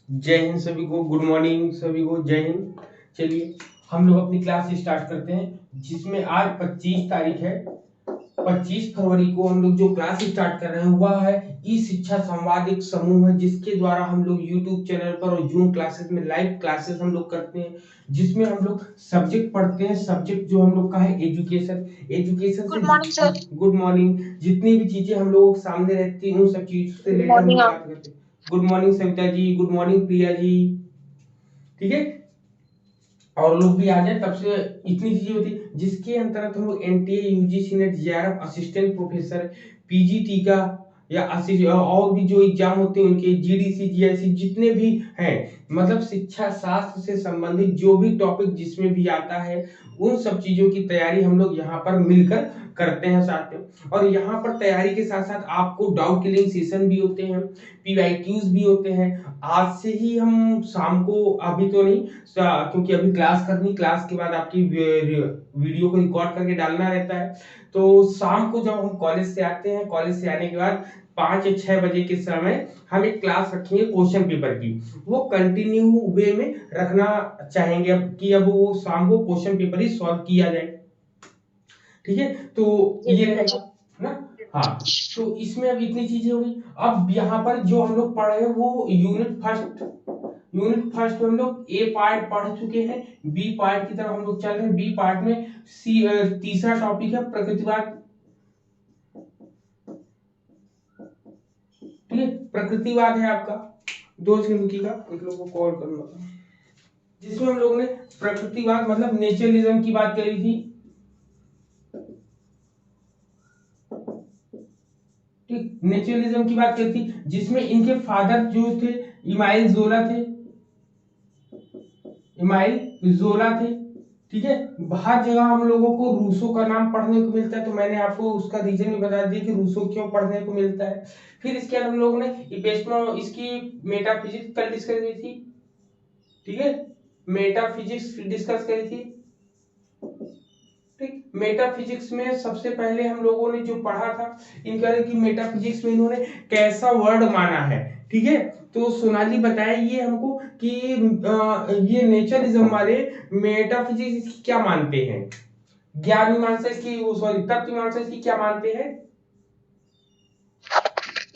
जय हिंद सभी को, गुड मॉर्निंग सभी को, जय हिंद। चलिए हम लोग अपनी क्लास स्टार्ट करते हैं, जिसमें आज 25 तारीख है। 25 फरवरी को हम लोग जो क्लास स्टार्ट कर रहे हैं वह है ई शिक्षा संवाद, एक समूह है जिसके द्वारा हम लोग यूट्यूब चैनल पर और जूम क्लासेस में लाइव क्लासेस हम लोग करते हैं, जिसमें हम लोग सब्जेक्ट पढ़ते हैं। सब्जेक्ट जो हम लोग का है एजुकेशन। एजुकेशन गुड मॉर्निंग से सर। गुड मॉर्निंग, जितनी भी चीजें हम लोगों के सामने रहती हैं उन सब चीजों से गुड रिलेटेड हम मॉर्निंग लोग आप। बात करते हैं। Good morning Savita ji, good morning Priya ji. ठीक है, और लोग भी आ जाए तब से इतनी चीजें होती है, जिसके अंतर्गत हम लोग NTA, UGC net, JRF, assistant professor, PGT का या और भी जो एग्जाम होते हैं उनके, जीडीसी, जीआईसी, जितने भी हैं, मतलब शिक्षा शास्त्र से संबंधित जो भी टॉपिक जिसमें भी आता है उन सब चीजों की तैयारी हम लोग यहाँ पर मिलकर करते हैं साथ में। और यहाँ पर तैयारी के साथ साथ आपको डाउट क्लियरिंग सेशन भी होते हैं, पीवाईक्यूज भी होते हैं। आज से ही हम शाम को, अभी तो नहीं क्योंकि अभी क्लास करनी, क्लास के बाद आपकी वीडियो को रिकॉर्ड करके डालना रहता है। तो शाम को जब हम कॉलेज से आते हैं, कॉलेज से आने के बाद 5 या 6 बजे के समय हम एक क्लास रखेंगे क्वेश्चन पेपर की। वो कंटिन्यू वे में रखना चाहेंगे अब कि अब वो शाम को क्वेश्चन पेपर ही सॉल्व किया जाए। ठीक है, तो जी ये सर। रहेगा ना। हाँ, तो इसमें अब इतनी चीजें हो गई। अब यहाँ पर जो हम लोग पढ़ रहे हैं वो यूनिट फर्स्ट में हम लोग ए पार्ट पढ़ चुके हैं, बी पार्ट की तरफ हम लोग चल रहे हैं। बी पार्ट में तीसरा टॉपिक है प्रकृतिवाद। ठीक है, प्रकृतिवाद है आपका। 2 सेकंड रुकिएगा, एक लोग को कॉल करना, जिसमें हम लोगों ने प्रकृतिवाद मतलब नेचरलिज्म की बात करी थी। ठीक, नेचरलिज्म की बात करी थी, जिसमें इनके फादर जो थे इमाइल जोला थे, इमाइल जोला थे। ठीक है, हर जगह हम लोगों को रूसो का नाम पढ़ने को मिलता है, तो मैंने आपको उसका रीजन भी बता दिया कि रूसो क्यों पढ़ने को मिलता है। फिर इसके बाद हम लोगों ने इसकी मेटाफिजिक्स कल डिस्कस की थी। ठीक है, मेटाफिजिक्स डिस्कस करी थी। ठीक, मेटाफिजिक्स में सबसे पहले हम लोगों ने जो पढ़ा था इनका कि मेटाफिजिक्स में इन्होंने कैसा वर्ड माना है। ठीक है, तो सोनाली बताए ये हमको कि ये नेचरिज्म वाले मेटाफिजिक्स की क्या मानते हैं, ज्ञान मीमांसा इसकी, वो सॉरी तत्व मीमांसा इसकी क्या मानते हैं।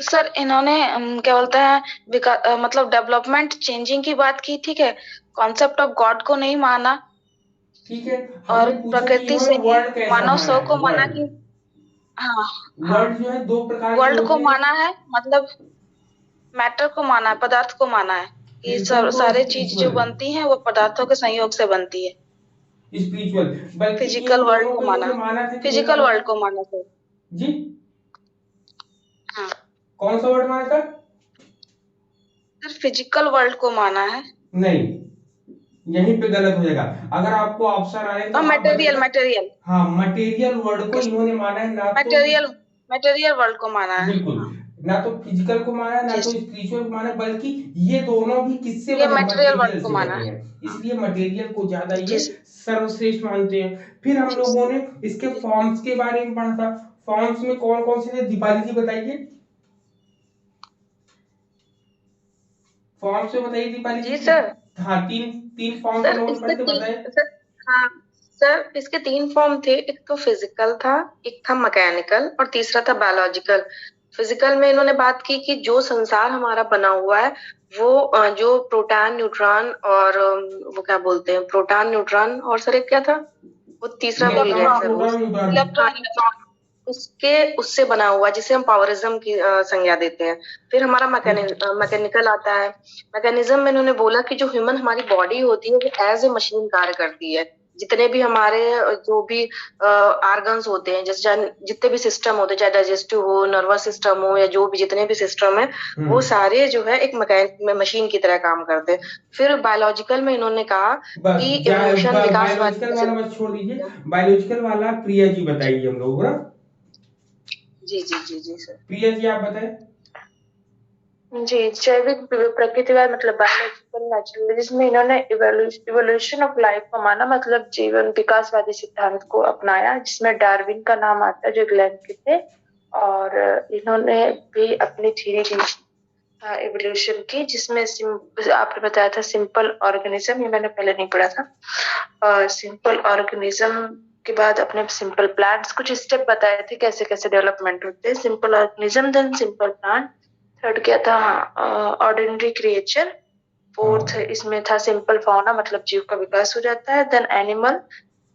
सर इन्होंने क्या बोलते हैं मतलब डेवलपमेंट चेंजिंग की बात की, ठीक है। कॉन्सेप्ट ऑफ गॉड को नहीं माना। ठीक है, और हमने पूछा कि प्रकृति इन्होंने से ही वर्ड कैसा मानव माना स्व है। को माना वर्ड कि हाँ। हाँ, वर्ड जो है 2 प्रकार के वर्ल्ड को होते हैं। माना है, मतलब मैटर को माना है, पदार्थ को माना है कि बिल्कुल, तो सारे चीज जो स्पिरिचुअल, बनती हैं वो पदार्थों के संयोग से बनती है। स्पिरिचुअल, बल्कि फिजिकल इन वर्ल्ड दोनों को को माना, इन्होंने माना था कि देखा फिजिकल बेटा वर्ल्ड को माना सर। जी, हाँ कौन सा वर्ड माना था। सर, फिजिकल वर्ल्ड को माना है। नहीं, यहीं पे गलत हो जाएगा। अगर आपको ऑप्शन आए तो और आप मटेरियल बताइएगा। मटेरियल हाँ, मटेरियल वर्ड को किस इन्होंने माना है, ना तो मटेरियल मटेरियल वर्ल्ड को माना है। बिल्कुल, हाँ ना तो फिजिकल को माना है, ना जी तो सर, स्पिरिचुअल को माना है, बल्कि ये दोनों भी किससे ये बने, मटेरियल वर्ल्ड मटेरियल को से माना बने है। हैं। हाँ इसलिए मटेरियल को ज्यादा जी ये सर। सर्वश्रेष्ठ मानते हैं। फिर हम जी लोगों सर। ने इसके जी फॉर्म्स के बारे में पढ़ा था। फॉर्म्स में कौन कौन से थे, दीपाली जी बताइए। फॉर्म्स में बताइए दीपाली जी जी की। सर। हाँ, तीन तीन फॉर्म्स हम सर लोगों ने इसके पढ़े थे, बताए। तीन सर। हाँ सर, इसके 3 फॉर्म थे। एक तो फिजिकल था, एक था मैकेनिकल और तीसरा था बायोलॉजिकल। फिजिकल में इन्होंने बात की कि जो संसार हमारा बना हुआ है वो जो प्रोटॉन न्यूट्रॉन और वो क्या बोलते हैं, प्रोटॉन न्यूट्रॉन और सर एक क्या था, वो तीसरा भूल गए इलेक्ट्रॉन, सर वो। Proton, neutron. इलेक्ट्रॉन, उसके उससे बना हुआ है, जिसे हम पावरिज्म की संज्ञा देते हैं। फिर हमारा मैकेनिकल आता है। मैकेनिज्म में इन्होंने बोला कि जो ह्यूमन हमारी बॉडी होती है वो एज ए मशीन कार्य करती है। जितने भी हमारे जो भी आर्गन्स होते हैं, जैसे जितने भी सिस्टम होते हैं, चाहे डाइजेस्टिव हो, नर्वस सिस्टम हो, या जो भी जितने भी सिस्टम है, वो सारे जो है एक मशीन की तरह काम करते हैं। फिर बायोलॉजिकल में इन्होंने कहा बस कि इवोल्यूशन बायोलॉजिकल विकासवाद। वाला बस छोड़ दीजिए, बायोलॉजिकल वाला प्रिया जी बताइए हम लोग ना। जी जी जी जी सर। प्रिया जी आप बताएं। जी, जैविक प्रकृतिवाद मतलब बायोलॉजिकल नेचुरलिज्म में इन्होंने इवोल्यूशन ऑफ लाइफ को माना, मतलब जीवन विकासवादी सिद्धांत को अपनाया, जिसमें डार्विन का नाम आता है जो इंग्लैंड के थे। और इन्होंने भी अपनी थ्योरी दी। एवोल्यूशन की, जिसमें आपने बताया था सिंपल ऑर्गेनिज्म, ये मैंने पहले नहीं पढ़ा था। सिंपल ऑर्गेनिज्म के बाद अपने सिंपल प्लांट्स, कुछ स्टेप बताए थे कैसे कैसे डेवलपमेंट होते हैं। Simple organism, then simple plant, third क्या था, ऑर्डिनरी क्रिएचर, फोर्थ इसमें था सिंपल फाउना, मतलब जीव का विकास हो जाता है, देन एनिमल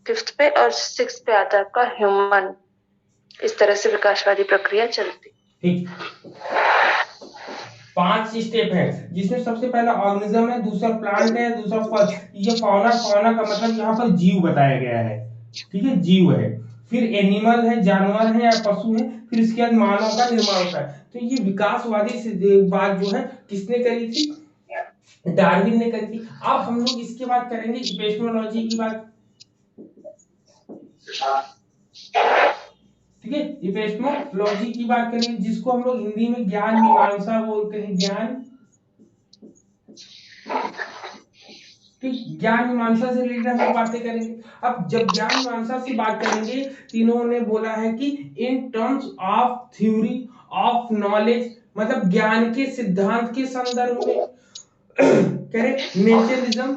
फिफ्थ पे, और सिक्स पे आता है आपका ह्यूमन। इस तरह से विकासवादी प्रक्रिया चलती। ठीक, 5 स्टेप है, जिसमें सबसे पहला ऑर्गेनिज्म है, दूसरा प्लांट है, दूसरा ये फाउना, फाउना का मतलब यहाँ पर जीव बताया गया है, ठीक है, जीव है। फिर एनिमल है, जानवर है या पशु है। फिर इसके बाद मानव का निर्माण होता है। तो ये विकासवादी से बात जो है किसने करी थी, डार्विन ने करी थी। अब हम लोग इसके बाद करेंगे इपेस्टोलॉजी की बात, ठीक है, इपेस्टोलॉजी की बात करेंगे, जिसको हम लोग हिंदी में ज्ञान मीमांसा बोलते हैं, ज्ञान, ठीक, ज्ञान मीमांसा से रिलेटेड हम लोग बातें करेंगे। अब जब ज्ञान मीमांसा से बात करेंगे तो इन्होंने बोला है कि in terms of theory of knowledge, मतलब ज्ञान के सिद्धांत के संदर्भ में कह रहे naturalism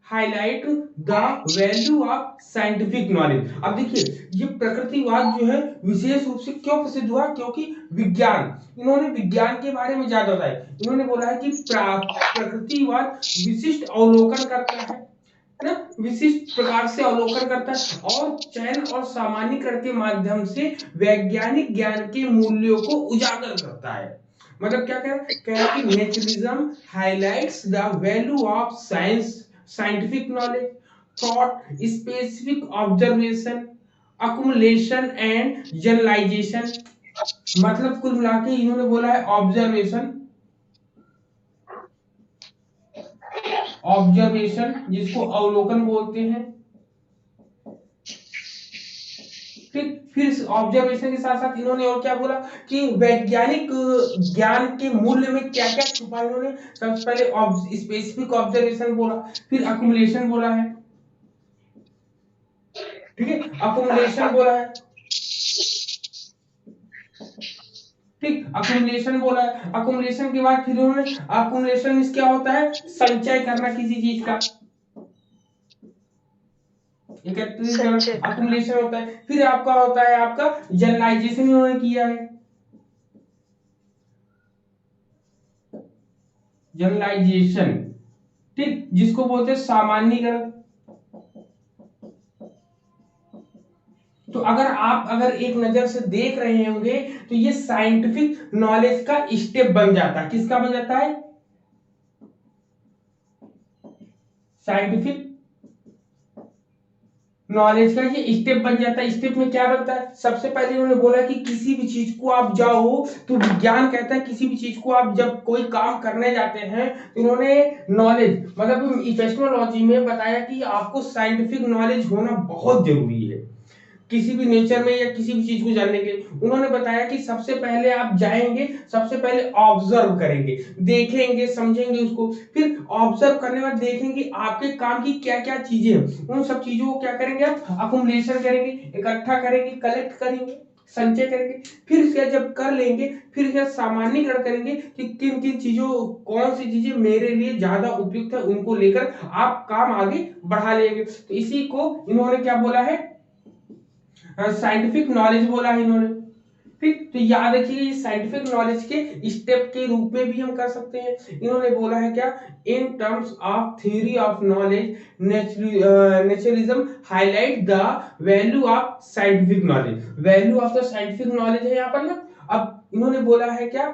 highlight the value of scientific knowledge. अब देखिए ये प्रकृतिवाद जो है विशेष रूप से क्यों प्रसिद्ध हुआ, क्योंकि विज्ञान, इन्होंने विज्ञान के बारे में ज्यादा बताया। इन्होंने बोला है कि प्रकृतिवाद विशिष्ट अवलोकन करता है ना, विशिष्ट प्रकार से अवलोकन करता है और चयन और सामान्यीकरण के माध्यम से वैज्ञानिक ज्ञान के मूल्यों को उजागर करता है। मतलब क्या कह रहा है कि naturalism highlights the value of science, scientific knowledge, thought, specific observation, accumulation and generalisation. मतलब कुल मिला के इन्होंने बोला है ऑब्जर्वेशन, ऑब्जर्वेशन जिसको अवलोकन बोलते हैं, फिर ऑब्जर्वेशन के साथ साथ इन्होंने और क्या बोला कि वैज्ञानिक ज्ञान के मूल्य में क्या क्या छुपा। इन्होंने सबसे पहले स्पेसिफिक ऑब्जर्वेशन बोला, फिर अकुमुलेशन बोला है, ठीक है, अकुमुलेशन बोला है, ठीक, अकुमुलेशन बोला है। अकुमुलेशन के बाद फिर उन्होंने अकुमुलेशन में क्या होता है, संचय करना किसी चीज का, अकुमुलेशन होता है। फिर आपका होता है आपका जनरलाइजेशन, इन्होंने किया है, जनरलाइजेशन, ठीक, जिसको बोलते हैं सामान्यीकरण। तो अगर एक नजर से देख रहे होंगे तो ये साइंटिफिक नॉलेज का स्टेप बन जाता है। किसका बन जाता है, साइंटिफिक नॉलेज का ये स्टेप बन जाता है। स्टेप में क्या बनता है, सबसे पहले उन्होंने बोला कि किसी भी चीज को आप जाओ तो विज्ञान कहता है किसी भी चीज को आप जब कोई काम करने जाते हैं तो उन्होंने नॉलेज, मतलब इपेस्टोलॉजी में बताया कि आपको साइंटिफिक नॉलेज होना बहुत जरूरी है किसी भी नेचर में या किसी भी चीज को जानने के लिए। उन्होंने बताया कि सबसे पहले आप जाएंगे, सबसे पहले ऑब्जर्व करेंगे, देखेंगे, समझेंगे उसको, फिर ऑब्जर्व करने के बाद देखेंगे आपके काम की क्या क्या चीजें हैं, उन सब चीजों को क्या करेंगे आप अकुमुलेशन करेंगे, इकट्ठा करेंगे, कलेक्ट करेंगे, संचय करेंगे। फिर इसके जब कर लेंगे फिर इसका सामान्यीकरण करेंगे कि किन किन चीजों, कौन सी चीजें मेरे लिए ज्यादा उपयुक्त है, उनको लेकर आप काम आगे बढ़ा लेंगे। तो इसी को इन्होंने क्या बोला है, साइंटिफिक नॉलेज बोला है इन्होंने। ठीक, तो याद रखिए ये साइंटिफिक नॉलेज के स्टेप के रूप में भी हम कर सकते हैं। इन्होंने बोला है क्या, in terms of theory of knowledge naturalism highlight the value of scientific knowledge. Value of the scientific knowledge है यहाँ पर ना। अब इन्होंने बोला है क्या,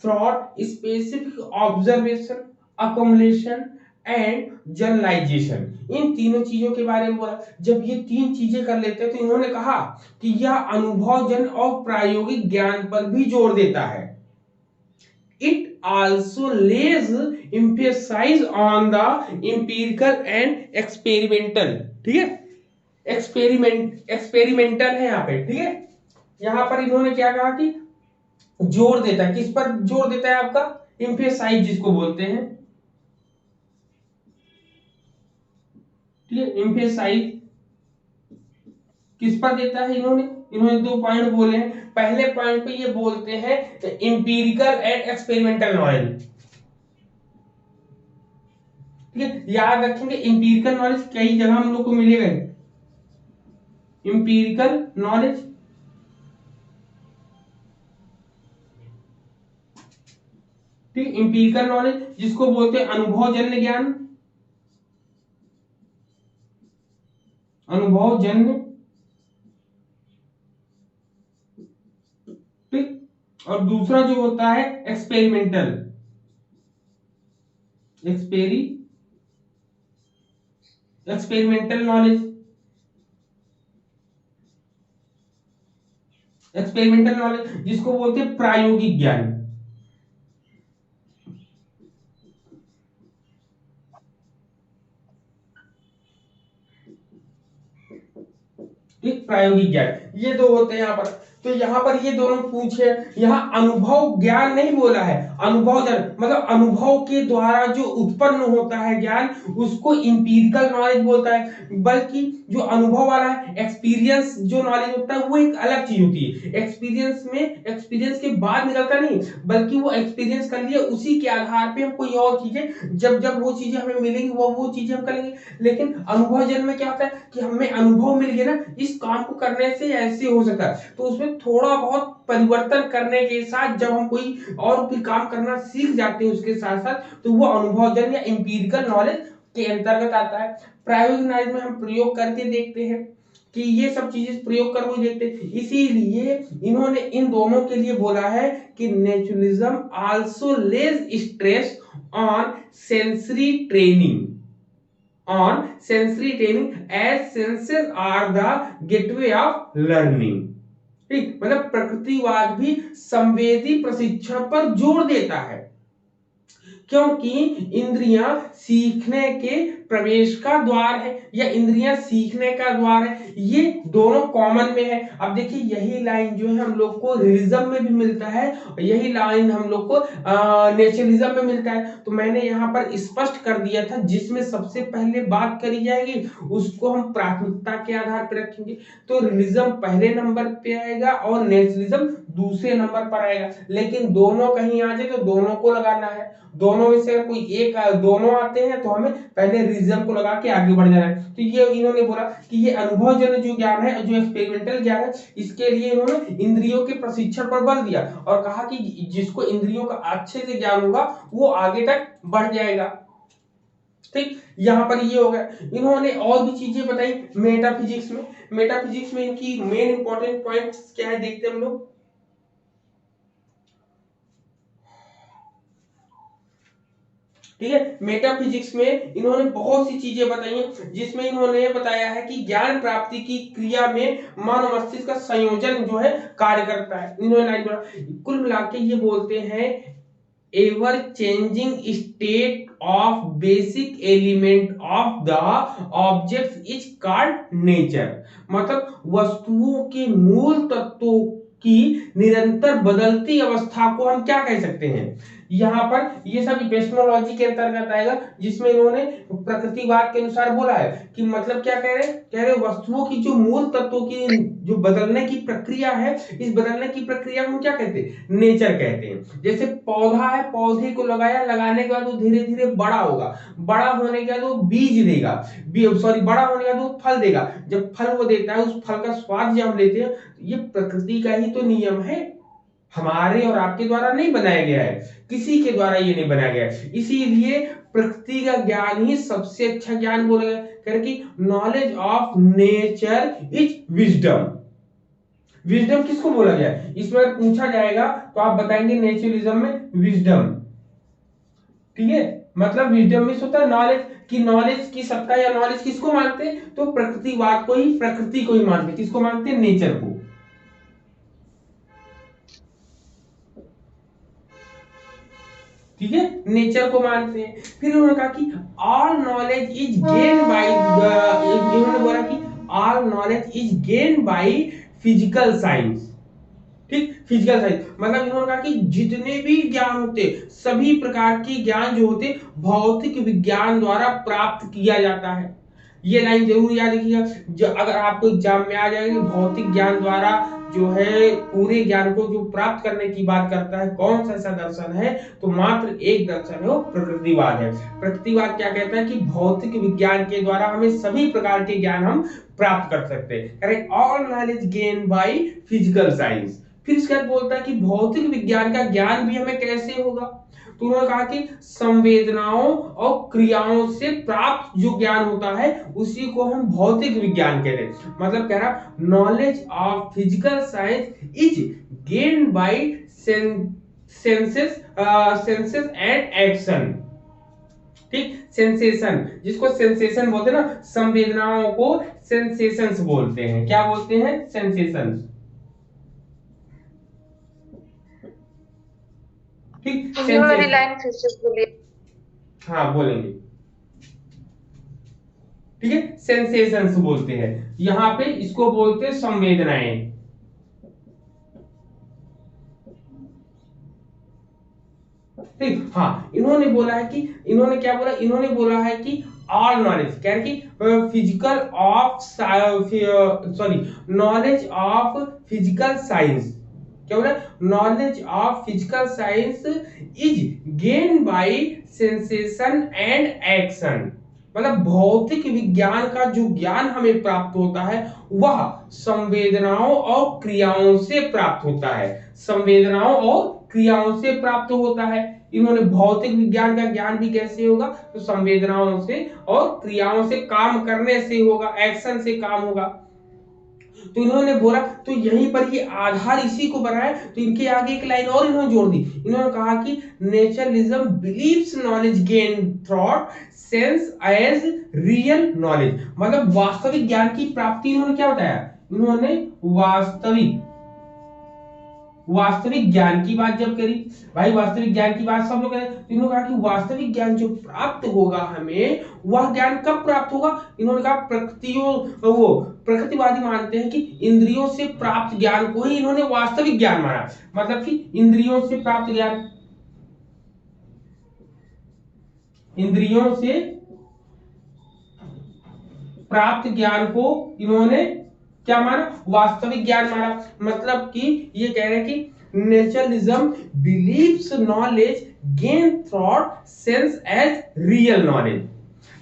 thought, specific observation, accumulation and generalisation, इन तीनों चीजों के बारे में बोला। जब ये तीन चीजें कर लेते हैं तो इन्होंने कहा कि यह अनुभवजन और प्रायोगिक ज्ञान पर भी जोर देता है। It also lays emphasise on the empirical and experimental, ठीक है, एक्सपेरिमेंटल है यहाँ पे, ठीक है। यहाँ पर इन्होंने क्या कहा कि जोर देता है, किस पर जोर देता है आपका, एम्फेसाइज जिसको बोलते हैं, ठीक है, एम्फेसाइज किस पर देता है? इन्होंने 2 पॉइंट बोले हैं। पहले पॉइंट पे ये बोलते हैं इंपीरिकल एंड एक्सपेरिमेंटल नॉलेज। ठीक है, याद रखेंगे इंपीरिकल नॉलेज कई जगह हम लोग को मिलेगा। इंपीरिकल नॉलेज, ठीक, इंपीरिकल नॉलेज जिसको बोलते हैं अनुभवजन्य ज्ञान, अनुभवजन्य, ठीक। और दूसरा जो होता है experimental, experimental knowledge, experimental knowledge जिसको बोलते हैं प्रायोगिक ज्ञान, ठीक, प्रायोगिक ज्ञान। ये दो होते हैं यहाँ पर। तो यहाँ पर ये दोनों पूछे, यहाँ अनुभव ज्ञान नहीं बोला है, अनुभव मतलब अनुभव के द्वारा जो उत्पन्न होता है ज्ञान, उसको इंपीरिकल नॉलेज बोलता है। बल्कि जो अनुभव वाला है, एक्सपीरियंस जो नॉलेज होता है, वो एक अलग चीज होती है। एक्सपीरियंस में एक्सपीरियंस के बाद निकलता नहीं, बल्कि वो एक्सपीरियंस कर लिया, उसी के आधार पे हम कोई और चीजें, जब जब वो चीजें हमें मिलेंगी वो चीजें हम करेंगे। लेकिन अनुभवजन्य में क्या होता है कि हमें अनुभव मिल गया ना, इस काम को करने से ऐसे हो सकता है, तो उसमें थोड़ा बहुत परिवर्तन करने के साथ जब हम कोई और भी काम करना सीख जाते हैं उसके साथ साथ, तो वो अनुभवजन्य या इंपीरिकल नॉलेज के अंतर्गत आता है। प्रायोगिक नॉलेज में हम प्रयोग करके देखते हैं कि ये सब चीजें प्रयोग कर वो देखते हैं। इसीलिए इन्होंने इन दोनों के लिए बोला है कि naturalism also lays stress on sensory training, on sensory training as senses are the gateway of learning। ठीक, मतलब प्रकृतिवाद भी संवेदी प्रशिक्षण पर जोर देता है, क्योंकि इंद्रियां सीखने के प्रवेश का द्वार है, या इंद्रियां सीखने का द्वार है। ये दोनों कॉमन में है। अब देखिए यही लाइन जो है हम लोग को रियलिज्म में भी मिलता है, यही लाइन हम लोग को नेचुरलिज्म में मिलता है। तो मैंने यहाँ पर स्पष्ट कर दिया था, जिसमें सबसे पहले बात करी जाएगी उसको हम प्राथमिकता के आधार पर रखेंगे। तो रियलिज्म पहले नंबर पे आएगा और नेचुरलिज्म दूसरे नंबर पर आएगा। लेकिन दोनों कहीं आ जाए तो दोनों को लगाना है, दोनों में से कोई एक दोनों आते हैं तो हमें पहले रिजल्ट को लगा के आगे बढ़ जाना है। तो ये इन्होंने बोला कि ये अनुभवजन्य जो ज्ञान है, जो एक्सपेरिमेंटल ज्ञान है, इसके लिए इन्होंने इंद्रियों के प्रशिक्षण पर बल दिया और कहा कि जिसको इंद्रियों का अच्छे से ज्ञान होगा वो आगे तक बढ़ जाएगा। ठीक, यहाँ पर ये हो गया। इन्होंने और भी चीजें बताई मेटाफिजिक्स में। मेटाफिजिक्स में इनकी मेन इंपॉर्टेंट पॉइंट्स क्या है देखते हैं हम लोग। ठीक है, मेटाफिजिक्स में इन्होंने बहुत सी चीजें बताई हैं, जिसमें इन्होंने बताया है कि ज्ञान प्राप्ति की क्रिया में मानव मस्तिष्क का संयोजन जो है कार्य करता है। इन्होंने कुल मिला के ये बोलते हैं ever changing state of basic element of the object is called nature. मतलब वस्तुओं के मूल तत्वों की निरंतर बदलती अवस्था को हम क्या कह सकते हैं। यहाँ पर ये सब इपिस्टेमोलॉजी के अंतर्गत आएगा, जिसमें इन्होंने प्रकृतिवाद के अनुसार बोला है कि मतलब क्या कह रहे वस्तुओं की जो मूल तत्वों की जो बदलने की प्रक्रिया है, इस बदलने की प्रक्रिया को हम क्या कहते हैं, नेचर कहते हैं। जैसे पौधा है, पौधे को लगाया, लगाने के बाद वो धीरे धीरे बड़ा होगा, बड़ा होने के बाद वो बीज देगा, बड़ा होने के बाद वो फल देगा। जब फल वो देता है, उस फल का स्वाद जब हम लेते हैं, ये प्रकृति का ही तो नियम है, हमारे और आपके द्वारा नहीं बनाया गया है, किसी के द्वारा ये नहीं बनाया गया है। इसीलिए प्रकृति का ज्ञान ही सबसे अच्छा ज्ञान बोला गया, करके knowledge of nature is wisdom. Wisdom किसको बोला गया, इसमें पूछा जाएगा तो आप बताएंगे नेचुरलिज्म में विजडम। ठीक है, मतलब विजडम में होता है नॉलेज, कि नॉलेज की सत्ता या नॉलेज किसको मानते हैं, तो प्रकृतिवाद को ही, प्रकृति को ही मानते। किसको मानते हैं, नेचर को। ठीक है, नेचर को मानते हैं। फिर उन्होंने कहा कि all knowledge is gain by, इन्होंने बोला कि all knowledge is gain by physical science. ठीक, फिजिकल साइंस मतलब इन्होंने कहा कि जितने भी ज्ञान होते, सभी प्रकार के ज्ञान जो होते भौतिक विज्ञान द्वारा प्राप्त किया जाता है। ये लाइन जरूर याद रखिएगा, जो अगर आपको एग्जाम में आ जाएगी। भौतिक ज्ञान द्वारा जो है पूरे ज्ञान को जो प्राप्त करने की बात करता है, कौन सा ऐसा दर्शन है, तो मात्र एक दर्शन है, वो प्रकृतिवाद है। प्रकृतिवाद क्या कहता है कि भौतिक विज्ञान के द्वारा हमें सभी प्रकार के ज्ञान हम प्राप्त कर सकते हैं। Correct, all knowledge gain by physical science. फिर इसके बाद बोलता है कि भौतिक विज्ञान का ज्ञान भी हमें कैसे होगा, तो उन्होंने कहा कि संवेदनाओं और क्रियाओं से प्राप्त जो ज्ञान होता है उसी को हम भौतिक विज्ञान कहते हैं। मतलब कह रहा knowledge of physical science is gained by senses and action. ठीक, सेंसेशन, जिसको सेंसेशन बोलते हैं ना, संवेदनाओं को सेंसेशंस बोलते हैं। क्या बोलते हैं? सेंसेशंस। ठीक, ये वाली लाइन फिर से बोलिए। हाँ बोलेंगे, ठीक है, सेंसेशंस बोलते हैं। यहां पे इसको बोलते हैं संवेदनाएं। ठीक, हाँ, इन्होंने बोला है कि, इन्होंने क्या बोला, इन्होंने बोला है कि ऑल नॉलेज, कह रहे कि physical of sorry knowledge of physical science, क्या बोला, knowledge of physical science is gain by sensation and action. मतलब भौतिक विज्ञान का जो ज्ञान हमें प्राप्त होता है वह संवेदनाओं और क्रियाओं से प्राप्त होता है, संवेदनाओं और क्रियाओं से प्राप्त होता है। इन्होंने भौतिक विज्ञान का ज्ञान भी कैसे होगा, तो संवेदनाओं से और क्रियाओं से, काम करने से होगा, एक्शन से काम होगा। तो इन्होंने बोला, तो यहीं पर ये आधार इसी को बनाया। तो इनके आगे एक लाइन और इन्होंने जोड़ दी, इन्होंने कहा कि naturalism believes knowledge gain through sense as real knowledge. मतलब वास्तविक ज्ञान की प्राप्ति इन्होंने क्या बताया, इन्होंने वास्तविक ज्ञान की बात जब करी, भाई वास्तविक ज्ञान की बात सब लोग करें, तो इन्होंने कहा कि वास्तविक ज्ञान जो प्राप्त होगा हमें, वह ज्ञान कब प्राप्त होगा। इन्होंने कहा प्रकृतिवादी मानते हैं कि इंद्रियों से प्राप्त ज्ञान को ही इन्होंने वास्तविक ज्ञान माना। मतलब कि इंद्रियों से प्राप्त ज्ञान, इंद्रियों से प्राप्त ज्ञान को इन्होंने क्या माना, वास्तविक ज्ञान माना। मतलब कि ये कह रहे हैं कि naturalism believes knowledge gain through sense as real knowledge.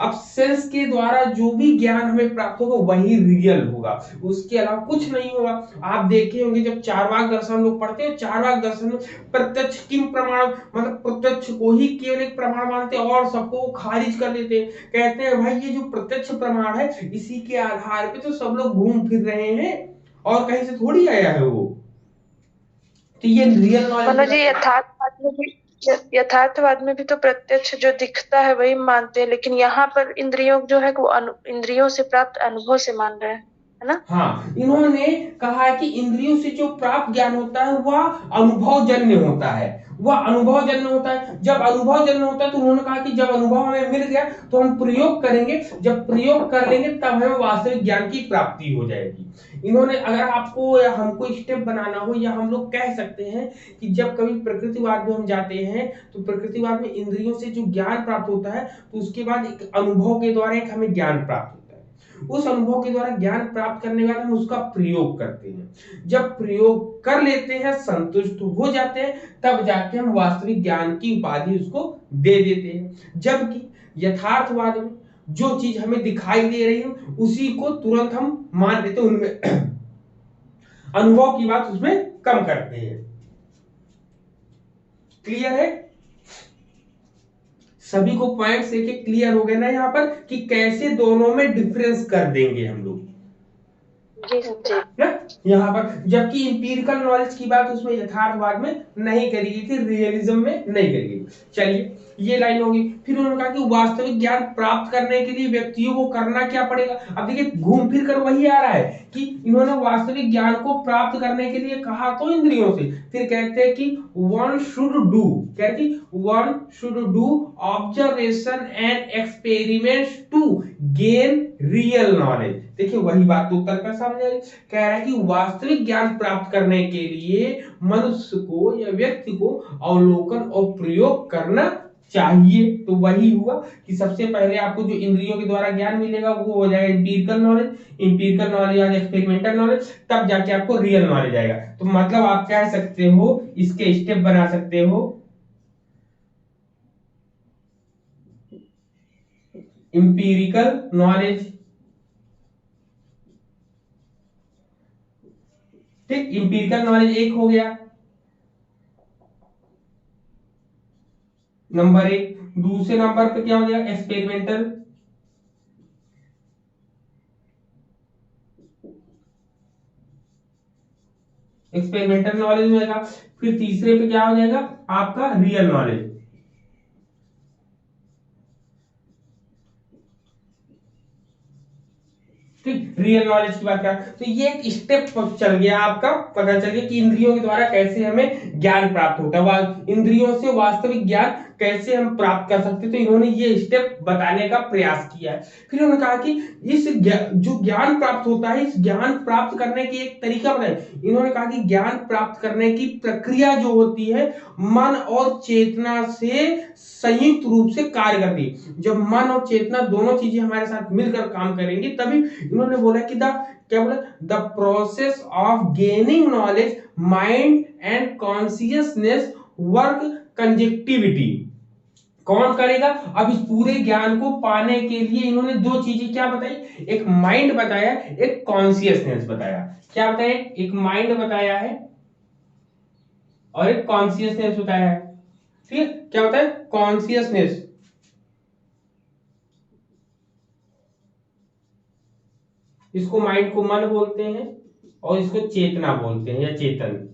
अब सेंस के द्वारा जो भी ज्ञान हमें प्राप्त होगा वही रियल होगा, उसके अलावा कुछ नहीं होगा। आप देखे होंगे जब चारवाक दर्शन लोग पढ़ते हैं, चारवाक दर्शन में प्रत्यक्ष किम प्रमाण, मतलब प्रत्यक्ष को ही केवल एक प्रमाण मानते हैं और सबको खारिज कर देते हैं। कहते हैं भाई ये जो प्रत्यक्ष प्रमाण है इसी के आधार पे तो सब लोग घूम फिर रहे हैं और कहीं से थोड़ी आया है वो। तो ये रियल नॉलेज, यथार्थवाद में भी तो प्रत्यक्ष जो दिखता है वही मानते हैं, लेकिन यहाँ पर इंद्रियों जो है वो इंद्रियों से प्राप्त अनुभव से मान रहे हैं, है ना। हाँ, इन्होंने कहा है कि इंद्रियों से जो प्राप्त ज्ञान होता है वह अनुभवजन्य होता है, वह अनुभवजन्य होता है। जब अनुभवजन्य होता है तो उन्होंने कहा कि जब अनुभव हमें मिल गया तो हम प्रयोग करेंगे, जब प्रयोग कर लेंगे तब हमें वास्तविक ज्ञान की प्राप्ति हो जाएगी। इन्होंने, अगर आपको या हमको स्टेप बनाना हो, या हम लोग कह सकते हैं कि जब कभी प्रकृतिवाद में हम जाते हैं तो प्रकृतिवाद में इंद्रियों से जो ज्ञान प्राप्त होता है तो उसके बाद एक अनुभव के द्वारा एक हमें ज्ञान प्राप्त, उस अनुभव के द्वारा ज्ञान प्राप्त करने के बाद हम उसका प्रयोग करते हैं। जब प्रयोग कर लेते हैं, संतुष्ट हो जाते हैं, तब जाके हम वास्तविक ज्ञान की उपाधि उसको दे देते हैं। जबकि यथार्थवाद में जो चीज हमें दिखाई दे रही है उसी को तुरंत हम मान लेते हैं, उनमें अनुभव की बात उसमें कम करते हैं। क्लियर है? सभी को पॉइंट्स एक एक क्लियर हो गए ना यहाँ पर कि कैसे दोनों में डिफरेंस कर देंगे हम लोग ना यहाँ पर। जबकि इंपीरिकल नॉलेज की बात उसमें यथार्थवाद में नहीं करी गई थी, रियलिज्म में नहीं करी गई। चलिए ये लाइन होगी। फिर उन्होंने कहा कि वास्तविक ज्ञान प्राप्त करने के लिए व्यक्तियों को करना क्या पड़ेगा। अब देखिए घूम फिर कर वही आ रहा है कि इन्होंने वास्तविक ज्ञान को प्राप्त करने के लिए कहा तो इंद्रियों से, फिर कहते हैं कि वन शुड डू, कहते one should do observation and experiments to gain real knowledge. देखिए वही बात तो उत्तर का समझ आई, कह रहा है कि वास्तविक ज्ञान प्राप्त करने के लिए मनुष्य को या व्यक्ति को अवलोकन और प्रयोग करना चाहिए। तो वही हुआ कि सबसे पहले आपको जो इंद्रियों के द्वारा ज्ञान मिलेगा वो हो जाएगा इंपीरिकल नॉलेज, इंपीरिकल नॉलेज या एक्सपेरिमेंटल नॉलेज, तब जाके आपको रियल नॉलेज आएगा। तो मतलब आप कह सकते हो, इसके स्टेप बना सकते हो, इंपीरिकल नॉलेज, ठीक, इंपीरिकल नॉलेज एक हो गया, नंबर एक। दूसरे नंबर पे क्या हो जाएगा, एक्सपेरिमेंटल, एक्सपेरिमेंटल नॉलेज में जाएगा। फिर तीसरे पे क्या हो जाएगा आपका रियल नॉलेज, ठीक, रियल नॉलेज की बात करें तो ये एक स्टेप चल गया आपका, पता चल गया कि इंद्रियों के द्वारा कैसे हमें ज्ञान प्राप्त होता है, इंद्रियों से वास्तविक ज्ञान कैसे हम प्राप्त कर सकते हैं। तो इन्होंने ये स्टेप बताने का प्रयास किया है। फिर उन्होंने कहा कि इस जो ज्ञान प्राप्त होता है, इस ज्ञान प्राप्त करने की एक तरीका बताया। इन्होंने कहा कि ज्ञान प्राप्त करने की प्रक्रिया जो होती है मन और चेतना से संयुक्त रूप से कार्य करती है। जब मन और चेतना दोनों चीजें हमारे साथ मिलकर काम करेंगी तभी इन्होंने बोला कि क्या बोला, the process of gaining knowledge mind and consciousness work connectivity. कौन करेगा, अब इस पूरे ज्ञान को पाने के लिए इन्होंने दो चीजें क्या बताई, एक माइंड बताया, एक कॉन्सियसनेस बताया। क्या बताया, एक माइंड बताया है और एक कॉन्सियसनेस बताया है। ठीक है, क्या होता है कॉन्सियसनेस, इसको माइंड को मन बोलते हैं और इसको चेतना बोलते हैं या चेतन।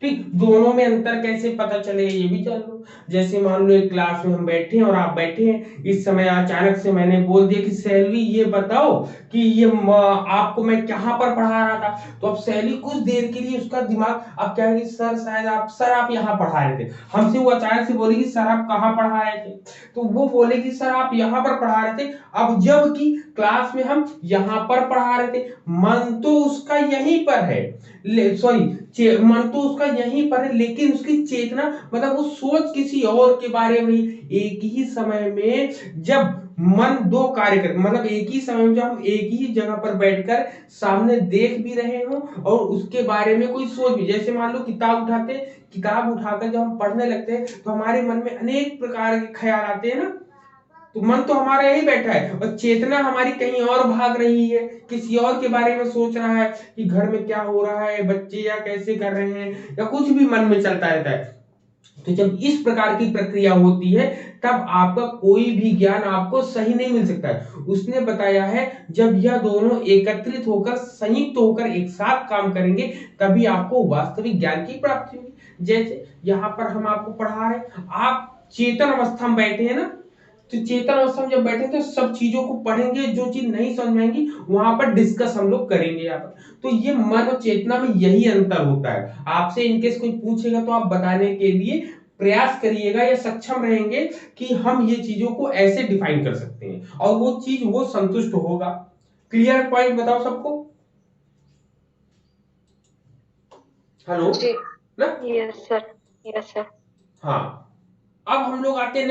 ठीक, दोनों में अंतर कैसे पता चले ये भी जान लो। जैसे मान लो एक क्लास में हम बैठे हैं और आप बैठे हैं, इस समय अचानक से मैंने बोल दिया कि सैलवी ये बताओ कि आपको मैं कहां पर पढ़ा रहा था। तो अब सैलवी कुछ देर के लिए उसका दिमाग अब क्या है कि सर शायद आप यहाँ पढ़ा रहे थे। हमसे वो अचानक से बोले कि सर आप कहाँ पढ़ा रहे थे, तो वो बोले कि सर आप यहाँ पर पढ़ा रहे थे। अब जबकि क्लास में हम यहाँ पर पढ़ा रहे थे, मन तो उसका यहीं पर है, सॉरी मन तो उसका यहीं पर है, लेकिन उसकी चेतना मतलब वो सोच किसी और के बारे में। एक ही समय में जब मन दो कार्य करते, मतलब एक ही समय में जब हम एक ही जगह पर बैठकर सामने देख भी रहे हो और उसके बारे में कोई सोच भी, जैसे मान लो किताब उठाते, किताब उठाकर जब हम पढ़ने लगते हैं तो हमारे मन में अनेक प्रकार के ख्याल आते हैं ना। तो मन तो हमारा यही बैठा है और चेतना हमारी कहीं और भाग रही है, किसी और के बारे में सोच रहा है कि घर में क्या हो रहा है, बच्चे या कैसे कर रहे हैं, या कुछ भी मन में चलता रहता है। तो जब इस प्रकार की प्रक्रिया होती है तब आपका कोई भी ज्ञान आपको सही नहीं मिल सकता है। उसने बताया है जब यह दोनों एकत्रित होकर संयुक्त होकर एक साथ काम करेंगे तभी आपको वास्तविक ज्ञान की प्राप्ति होगी। जैसे यहाँ पर हम आपको पढ़ा रहे हैं, आप चेतन अवस्था में बैठे हैं ना, तो चेतन अवस्था में जब बैठे तो सब चीजों को पढ़ेंगे, जो चीज नहीं समझ में आएंगी वहां पर डिस्कस हम लोग करेंगे यहाँ पर। तो ये मन और चेतना में यही अंतर होता है। आपसे इनकेस कोई पूछेगा तो आप बताने के लिए प्रयास करिएगा या सक्षम रहेंगे कि हम ये चीजों को ऐसे डिफाइन कर सकते हैं और वो चीज वो संतुष्ट होगा। क्लियर पॉइंट बताओ सबको, हेलो ना? Yes sir, yes sir. हाँ, अब हम लोग आते हैं